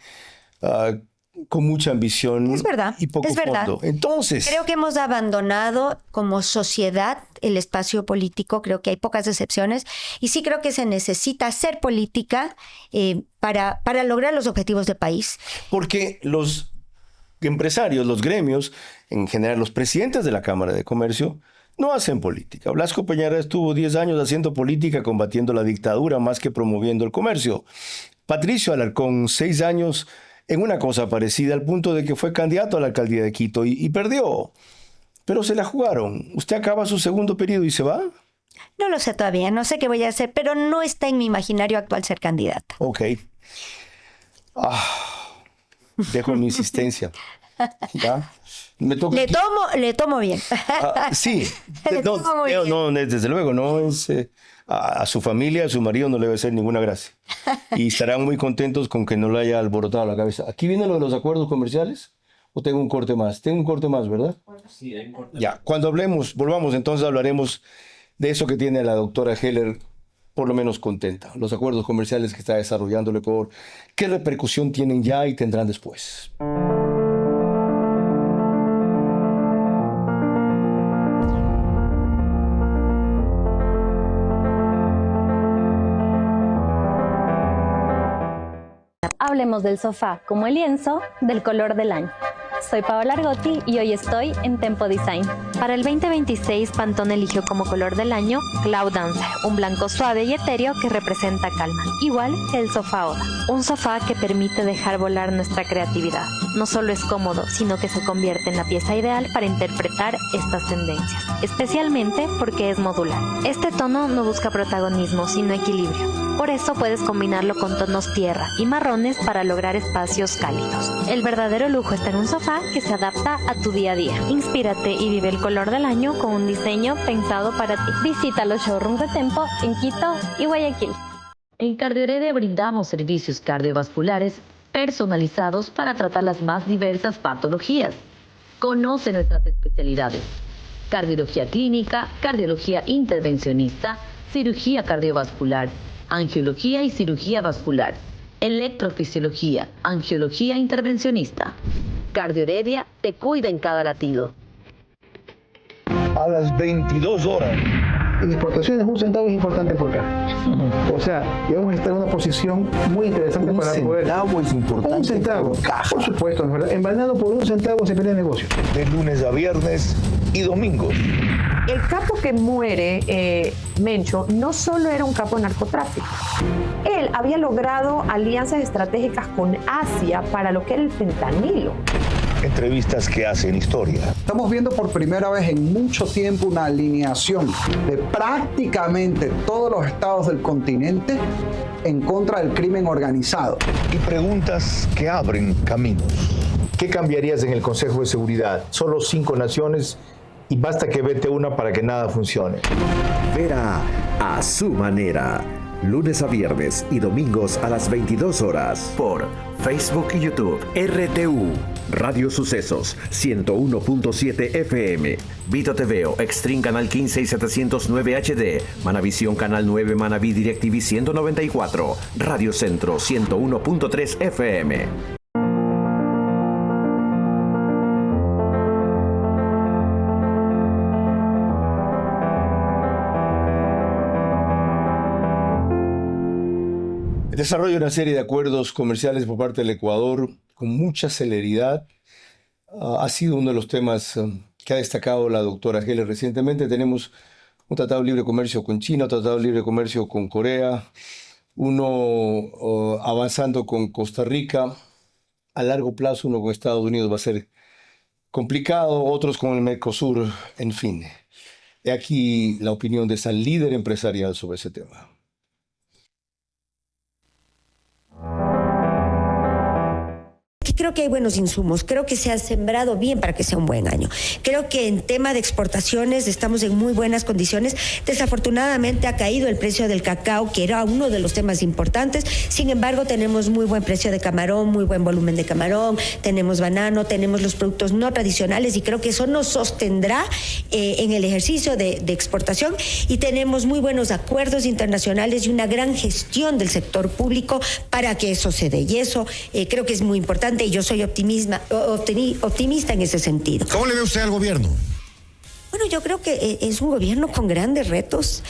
con mucha ambición. Es verdad, y poco fondo. Entonces, creo que hemos abandonado como sociedad el espacio político. Creo que hay pocas excepciones y sí creo que se necesita hacer política para lograr los objetivos de país. Porque los empresarios, los gremios, en general los presidentes de la Cámara de Comercio, no hacen política. Blasco Peñara estuvo 10 años haciendo política, combatiendo la dictadura más que promoviendo el comercio. Patricio Alarcón, 6 años en una cosa parecida, al punto de que fue candidato a la alcaldía de Quito y perdió. Pero se la jugaron. ¿Usted acaba su segundo periodo y se va? No lo sé todavía, no sé qué voy a hacer, pero no está en mi imaginario actual ser candidata. Ok. Dejo mi insistencia. ¿Ya? Me toca le tomo bien. Sí. No, desde luego, no es... a su familia, a su marido no le debe hacer ninguna gracia. Y estarán muy contentos con que no le haya alborotado la cabeza. ¿Aquí viene lo de los acuerdos comerciales? ¿O tengo un corte más? Tengo un corte más, ¿verdad? Sí, hay un corte. Ya, cuando volvamos entonces hablaremos de eso que tiene la doctora Heller por lo menos contenta. Los acuerdos comerciales que está desarrollando el Ecuador. ¿Qué repercusión tienen ya y tendrán después? hablemos del sofá como el lienzo del color del año. Soy Paola Argotti y hoy estoy en Tempo Design. Para el 2026, Pantone eligió como color del año Cloud Dancer, un blanco suave y etéreo que representa calma, igual que el sofá Oda. Un sofá que permite dejar volar nuestra creatividad. No solo es cómodo, sino que se convierte en la pieza ideal para interpretar estas tendencias, especialmente porque es modular. Este tono no busca protagonismo, sino equilibrio. Por eso puedes combinarlo con tonos tierra y marrones para lograr espacios cálidos. El verdadero lujo está en un sofá que se adapta a tu día a día. Inspírate y vive el color del año con un diseño pensado para ti. Visita los showrooms de Tempo en Quito y Guayaquil. En Cardioheredia brindamos servicios cardiovasculares personalizados para tratar las más diversas patologías. Conoce nuestras especialidades: cardiología clínica, cardiología intervencionista, cirugía cardiovascular, angiología y cirugía vascular, electrofisiología, angiología intervencionista. Cardioheredia te cuida en cada latido. A las 22 horas. En exportaciones, 1 centavo es importante por acá. O sea, que vamos a estar en una posición muy interesante para poder. 1 centavo es importante. 1 centavo, por supuesto, ¿verdad? Embalado por 1 centavo se pierde el negocio. De lunes a viernes y domingos. El capo que muere, Mencho, no solo era un capo de narcotráfico. Él había logrado alianzas estratégicas con Asia para lo que era el fentanilo. Entrevistas que hacen historia. Estamos viendo por primera vez en mucho tiempo una alineación de prácticamente todos los estados del continente en contra del crimen organizado. Y preguntas que abren caminos. ¿Qué cambiarías en el Consejo de Seguridad? Solo 5 naciones y basta que vete una para que nada funcione. Vera a su manera. Lunes a viernes y domingos a las 22 horas. Por Facebook y YouTube. RTU. Radio Sucesos 101.7 FM. Vito TVO Extreme Canal 15 y 709 HD. Manavisión Canal 9 Manaví DirecTV 194. Radio Centro 101.3 FM. El desarrollo de una serie de acuerdos comerciales por parte del Ecuador con mucha celeridad ha sido uno de los temas que ha destacado la doctora Geller recientemente. Tenemos un tratado de libre comercio con China, un tratado de libre comercio con Corea, uno avanzando con Costa Rica. A largo plazo uno con Estados Unidos va a ser complicado, otros con el Mercosur, en fin. He aquí la opinión de esa líder empresarial sobre ese tema. Creo que hay buenos insumos, creo que se ha sembrado bien para que sea un buen año. Creo que en tema de exportaciones estamos en muy buenas condiciones. Desafortunadamente ha caído el precio del cacao, que era uno de los temas importantes. Sin embargo, tenemos muy buen precio de camarón, muy buen volumen de camarón, tenemos banano, tenemos los productos no tradicionales y creo que eso nos sostendrá en el ejercicio de exportación, y tenemos muy buenos acuerdos internacionales y una gran gestión del sector público para que eso se dé. Y eso creo que es muy importante. Y yo soy optimista en ese sentido. ¿Cómo le ve usted al gobierno? Bueno, yo creo que es un gobierno con grandes retos.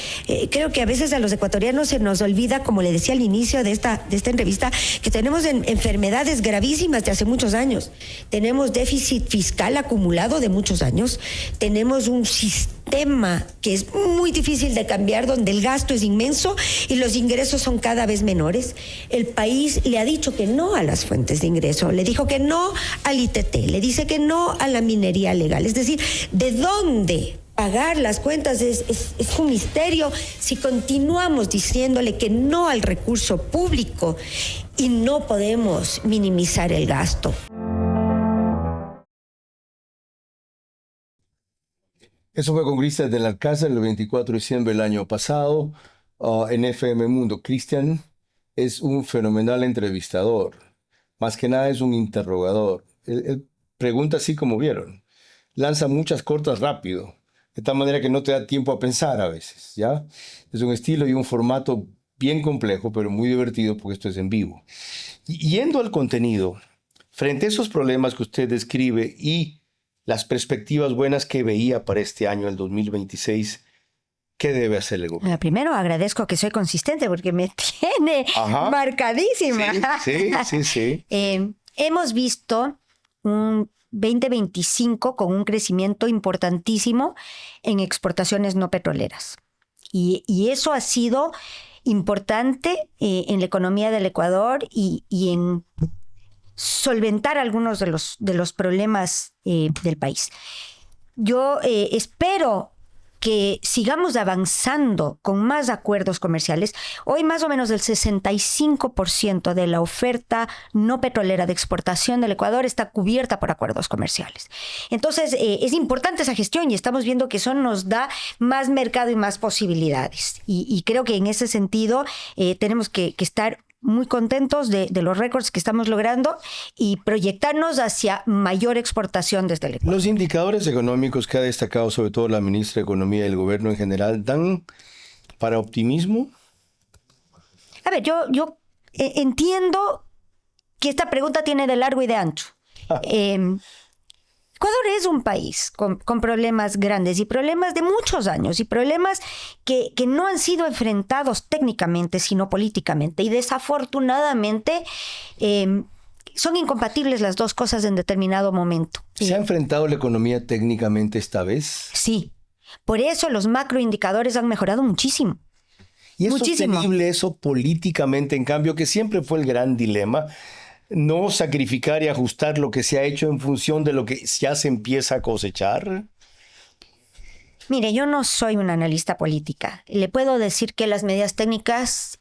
Creo que a veces a los ecuatorianos se nos olvida, como le decía al inicio de esta entrevista, que tenemos enfermedades gravísimas de hace muchos años. Tenemos déficit fiscal acumulado de muchos años. Tenemos un sistema que es muy difícil de cambiar, donde el gasto es inmenso y los ingresos son cada vez menores. El país le ha dicho que no a las fuentes de ingreso, le dijo que no al ITT, le dice que no a la minería legal. Es decir, ¿de dónde pagar las cuentas? Es un misterio si continuamos diciéndole que no al recurso público y no podemos minimizar el gasto. Eso fue con Cristian del Alcázar el 24 de diciembre del año pasado en FM Mundo. Cristian es un fenomenal entrevistador. Más que nada es un interrogador. Él pregunta así como vieron. Lanza muchas cortas rápido, de tal manera que no te da tiempo a pensar a veces, ¿ya? Es un estilo y un formato bien complejo, pero muy divertido porque esto es en vivo. Y yendo al contenido, frente a esos problemas que usted describe y las perspectivas buenas que veía para este año, el 2026, ¿Qué debe hacer el gobierno? Primero agradezco que soy consistente porque me tiene marcadísima. Sí. Hemos visto un 2025 con un crecimiento importantísimo en exportaciones no petroleras. Y eso ha sido importante en la economía del Ecuador y en solventar algunos de los problemas del país. Yo espero que sigamos avanzando con más acuerdos comerciales. Hoy más o menos el 65% de la oferta no petrolera de exportación del Ecuador está cubierta por acuerdos comerciales. Entonces es importante esa gestión y estamos viendo que eso nos da más mercado y más posibilidades. Y creo que en ese sentido tenemos que estar muy contentos de los récords que estamos logrando y proyectarnos hacia mayor exportación desde el Ecuador. Los indicadores económicos que ha destacado sobre todo la ministra de Economía y el gobierno en general, ¿dan para optimismo? A ver, yo entiendo que esta pregunta tiene de largo y de ancho. Ecuador es un país con problemas grandes y problemas de muchos años y problemas que no han sido enfrentados técnicamente, sino políticamente. Y desafortunadamente son incompatibles las dos cosas en determinado momento. ¿Se ha enfrentado la economía técnicamente esta vez? Sí. Por eso los macroindicadores han mejorado muchísimo. ¿Y es sostenible eso políticamente? En cambio, que siempre fue el gran dilema. No sacrificar y ajustar lo que se ha hecho en función de lo que ya se empieza a cosechar. Mire, yo no soy una analista política. Le puedo decir que las medidas técnicas,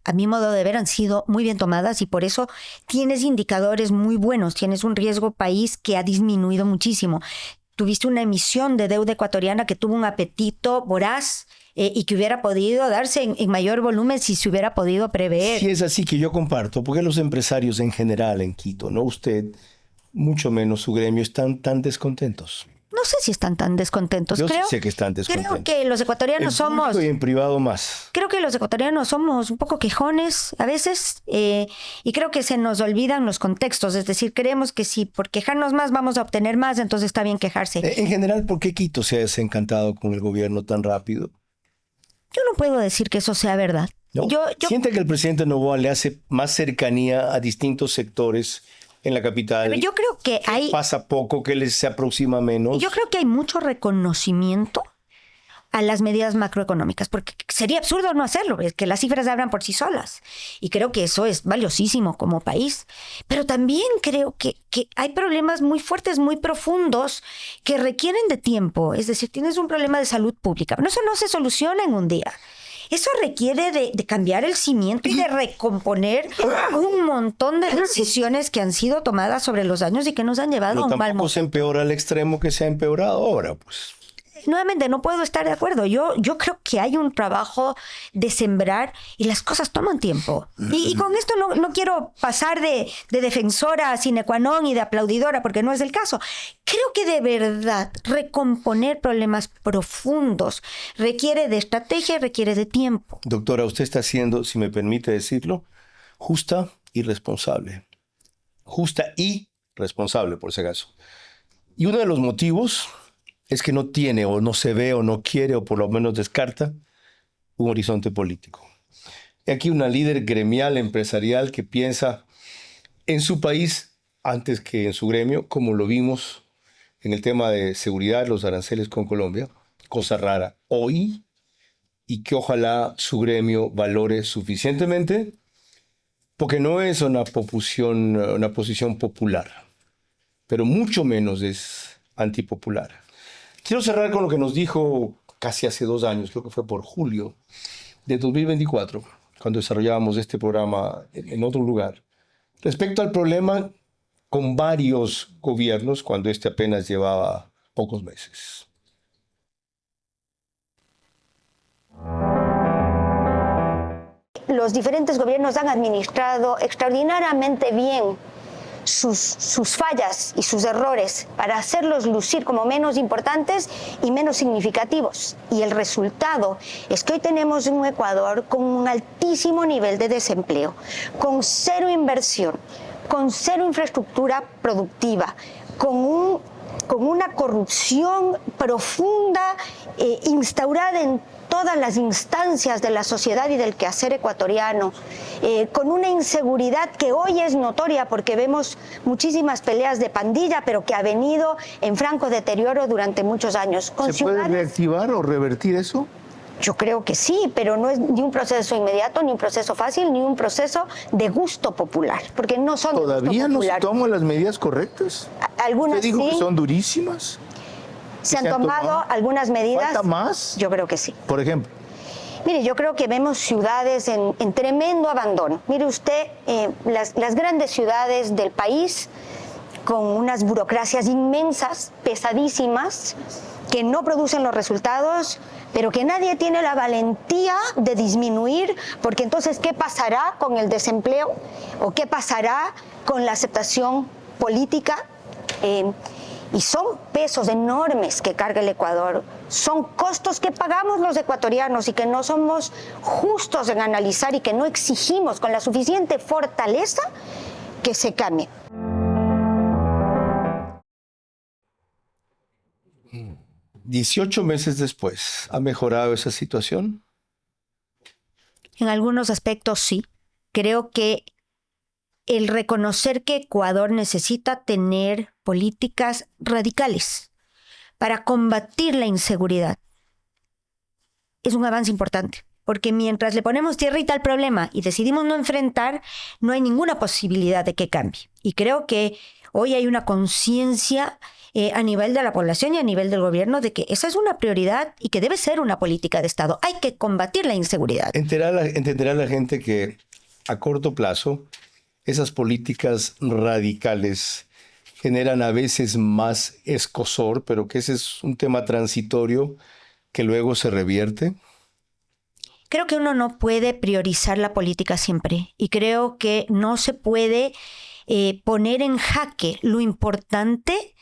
a mi modo de ver, han sido muy bien tomadas y por eso tienes indicadores muy buenos. Tienes un riesgo país que ha disminuido muchísimo. Tuviste una emisión de deuda ecuatoriana que tuvo un apetito voraz y que hubiera podido darse en mayor volumen si se hubiera podido prever. Si es así, que yo comparto, porque los empresarios en general en Quito, no usted, mucho menos su gremio, están tan descontentos. No sé si están tan descontentos. Yo sí sé que están descontentos. Creo que los ecuatorianos somos... Y en privado más. Creo que los ecuatorianos somos un poco quejones a veces y creo que se nos olvidan los contextos. Es decir, creemos que si por quejarnos más vamos a obtener más, entonces está bien quejarse. En general, ¿por qué Quito se ha desencantado con el gobierno tan rápido? Yo no puedo decir que eso sea verdad. ¿No? ¿Siente que el presidente Noboa le hace más cercanía a distintos sectores en la capital? Yo creo que hay... ¿Pasa poco, que les se aproxima menos? Yo creo que hay mucho reconocimiento a las medidas macroeconómicas, porque sería absurdo no hacerlo, es que las cifras hablan por sí solas. Y creo que eso es valiosísimo como país. Pero también creo que hay problemas muy fuertes, muy profundos, que requieren de tiempo. Es decir, tienes un problema de salud pública, pero eso no se soluciona en un día. Eso requiere de cambiar el cimiento y de recomponer un montón de decisiones que han sido tomadas sobre los años y que nos han llevado a un mal momento. Tampoco se empeora al extremo que se ha empeorado ahora, pues. Nuevamente, no puedo estar de acuerdo. Yo creo que hay un trabajo de sembrar y las cosas toman tiempo. Y con esto no quiero pasar de defensora sine qua non y de aplaudidora, porque no es el caso. Creo que de verdad recomponer problemas profundos requiere de estrategia y requiere de tiempo. Doctora, usted está siendo, si me permite decirlo, justa y responsable. Justa y responsable, por si acaso. Y uno de los motivos es que no tiene o no se ve o no quiere o por lo menos descarta un horizonte político. Hay aquí una líder gremial empresarial que piensa en su país antes que en su gremio, como lo vimos en el tema de seguridad, los aranceles con Colombia, cosa rara hoy, y que ojalá su gremio valore suficientemente, porque no es una posición popular, pero mucho menos es antipopular. Quiero cerrar con lo que nos dijo casi hace 2 años, creo que fue por julio de 2024, cuando desarrollábamos este programa en otro lugar, respecto al problema con varios gobiernos, cuando este apenas llevaba pocos meses. Los diferentes gobiernos han administrado extraordinariamente bien sus fallas y sus errores para hacerlos lucir como menos importantes y menos significativos. Y el resultado es que hoy tenemos un Ecuador con un altísimo nivel de desempleo, con cero inversión, con cero infraestructura productiva, con una corrupción profunda instaurada en todas las instancias de la sociedad y del quehacer ecuatoriano, con una inseguridad que hoy es notoria porque vemos muchísimas peleas de pandilla, pero que ha venido en franco deterioro durante muchos años. ¿Se puede reactivar o revertir eso? Yo creo que sí, pero no es ni un proceso inmediato, ni un proceso fácil, ni un proceso de gusto popular, porque no son ¿Todavía no se toman las medidas correctas? Algunas ¿Usted dijo sí. que son durísimas? ¿Se han tomado algunas medidas? ¿Falta más? Yo creo que sí. Por ejemplo. Mire, yo creo que vemos ciudades en tremendo abandono. Mire usted, las grandes ciudades del país con unas burocracias inmensas, pesadísimas, que no producen los resultados, pero que nadie tiene la valentía de disminuir, porque entonces, ¿qué pasará con el desempleo? ¿O qué pasará con la aceptación política? Y son pesos enormes que carga el Ecuador, son costos que pagamos los ecuatorianos y que no somos justos en analizar y que no exigimos con la suficiente fortaleza que se cambie. ¿18 meses después ha mejorado esa situación? En algunos aspectos sí. Creo que el reconocer que Ecuador necesita tener políticas radicales para combatir la inseguridad es un avance importante, porque mientras le ponemos tierrita al problema y decidimos no enfrentar, no hay ninguna posibilidad de que cambie. Y creo que hoy hay una conciencia a nivel de la población y a nivel del gobierno de que esa es una prioridad y que debe ser una política de Estado. Hay que combatir la inseguridad. Entenderá la gente que a corto plazo esas políticas radicales generan a veces más escozor, pero que ese es un tema transitorio que luego se revierte. Creo que uno no puede priorizar la política siempre y creo que no se puede poner en jaque lo importante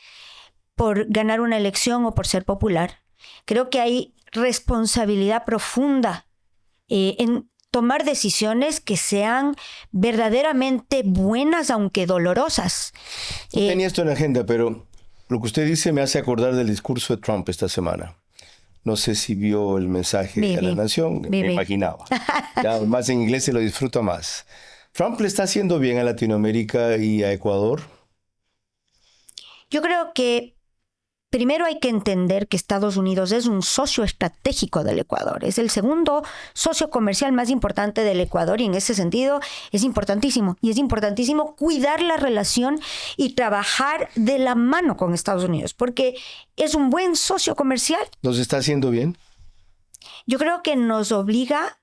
por ganar una elección o por ser popular. Creo que hay responsabilidad profunda en tomar decisiones que sean verdaderamente buenas, aunque dolorosas. Tenía esto en la agenda, pero lo que usted dice me hace acordar del discurso de Trump esta semana. No sé si vio el mensaje a la nación, me imaginaba. Ya, más en inglés se lo disfruta más. ¿Trump le está haciendo bien a Latinoamérica y a Ecuador? Yo creo que primero hay que entender que Estados Unidos es un socio estratégico del Ecuador. Es el segundo socio comercial más importante del Ecuador y en ese sentido es importantísimo. Y es importantísimo cuidar la relación y trabajar de la mano con Estados Unidos porque es un buen socio comercial. ¿Nos está haciendo bien? Yo creo que nos obliga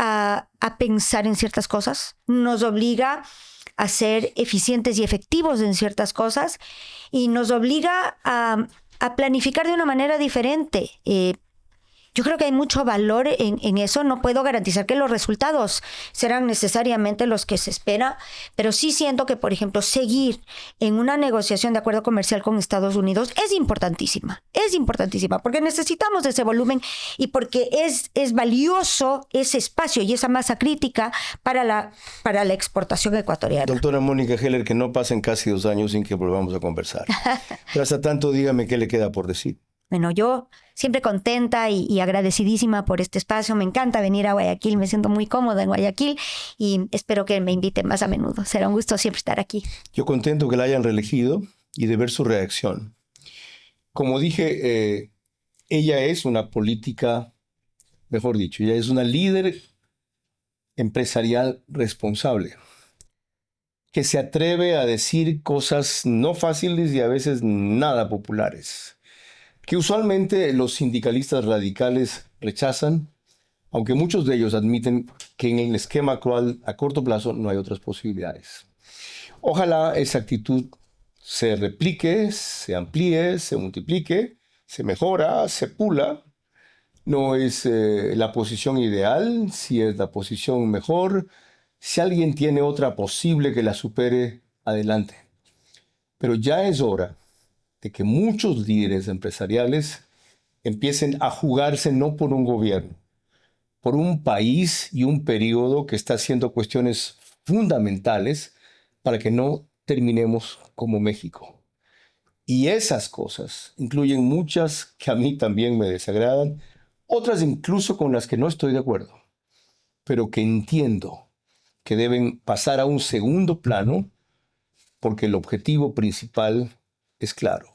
a pensar en ciertas cosas, nos obliga a ser eficientes y efectivos en ciertas cosas y nos obliga a planificar de una manera diferente. Yo creo que hay mucho valor en eso. No puedo garantizar que los resultados serán necesariamente los que se espera, pero sí siento que, por ejemplo, seguir en una negociación de acuerdo comercial con Estados Unidos es importantísima porque necesitamos ese volumen y porque es valioso ese espacio y esa masa crítica para la exportación ecuatoriana. Doctora Mónica Heller, que no pasen casi 2 años sin que volvamos a conversar. Pero hasta tanto, dígame qué le queda por decir. Bueno, yo siempre contenta y agradecidísima por este espacio. Me encanta venir a Guayaquil, me siento muy cómoda en Guayaquil y espero que me inviten más a menudo. Será un gusto siempre estar aquí. Yo contento que la hayan reelegido y de ver su reacción. Como dije, ella es una política, mejor dicho, ella es una líder empresarial responsable que se atreve a decir cosas no fáciles y a veces nada populares, que usualmente los sindicalistas radicales rechazan, aunque muchos de ellos admiten que en el esquema actual a corto plazo no hay otras posibilidades. Ojalá esa actitud se replique, se amplíe, se multiplique, se mejora, se pula. No es la posición ideal, si es la posición mejor. Si alguien tiene otra posible que la supere, adelante. Pero ya es hora de que muchos líderes empresariales empiecen a jugarse no por un gobierno, por un país y un periodo que está haciendo cuestiones fundamentales para que no terminemos como México. Y esas cosas incluyen muchas que a mí también me desagradan, otras incluso con las que no estoy de acuerdo, pero que entiendo que deben pasar a un segundo plano porque el objetivo principal es claro.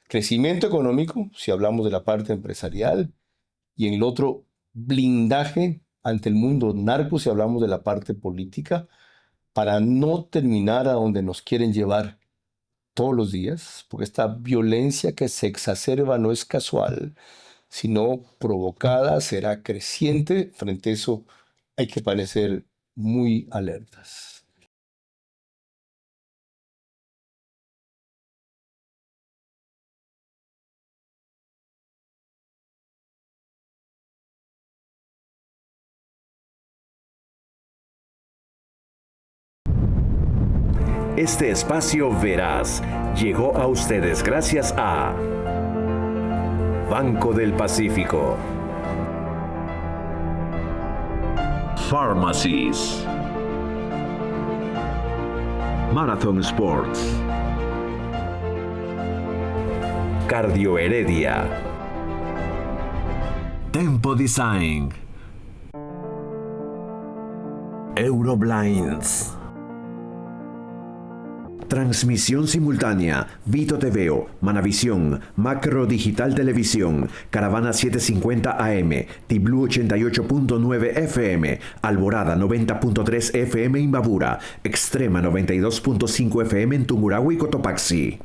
Crecimiento económico, si hablamos de la parte empresarial, y en el otro, blindaje ante el mundo narco, si hablamos de la parte política, para no terminar a donde nos quieren llevar todos los días, porque esta violencia que se exacerba no es casual, sino provocada, será creciente. Frente a eso hay que parecer muy alertas. Este espacio Veraz llegó a ustedes gracias a Banco del Pacífico, Pharmacies, Marathon Sports, Cardio Heredia, Tempo Design, Euroblinds. Transmisión simultánea, Vito TVO, Manavisión, Macro Digital Televisión, Caravana 750 AM, Tiblu 88.9 FM, Alborada 90.3 FM en Imbabura, Extrema 92.5 FM en Tungurahua y Cotopaxi.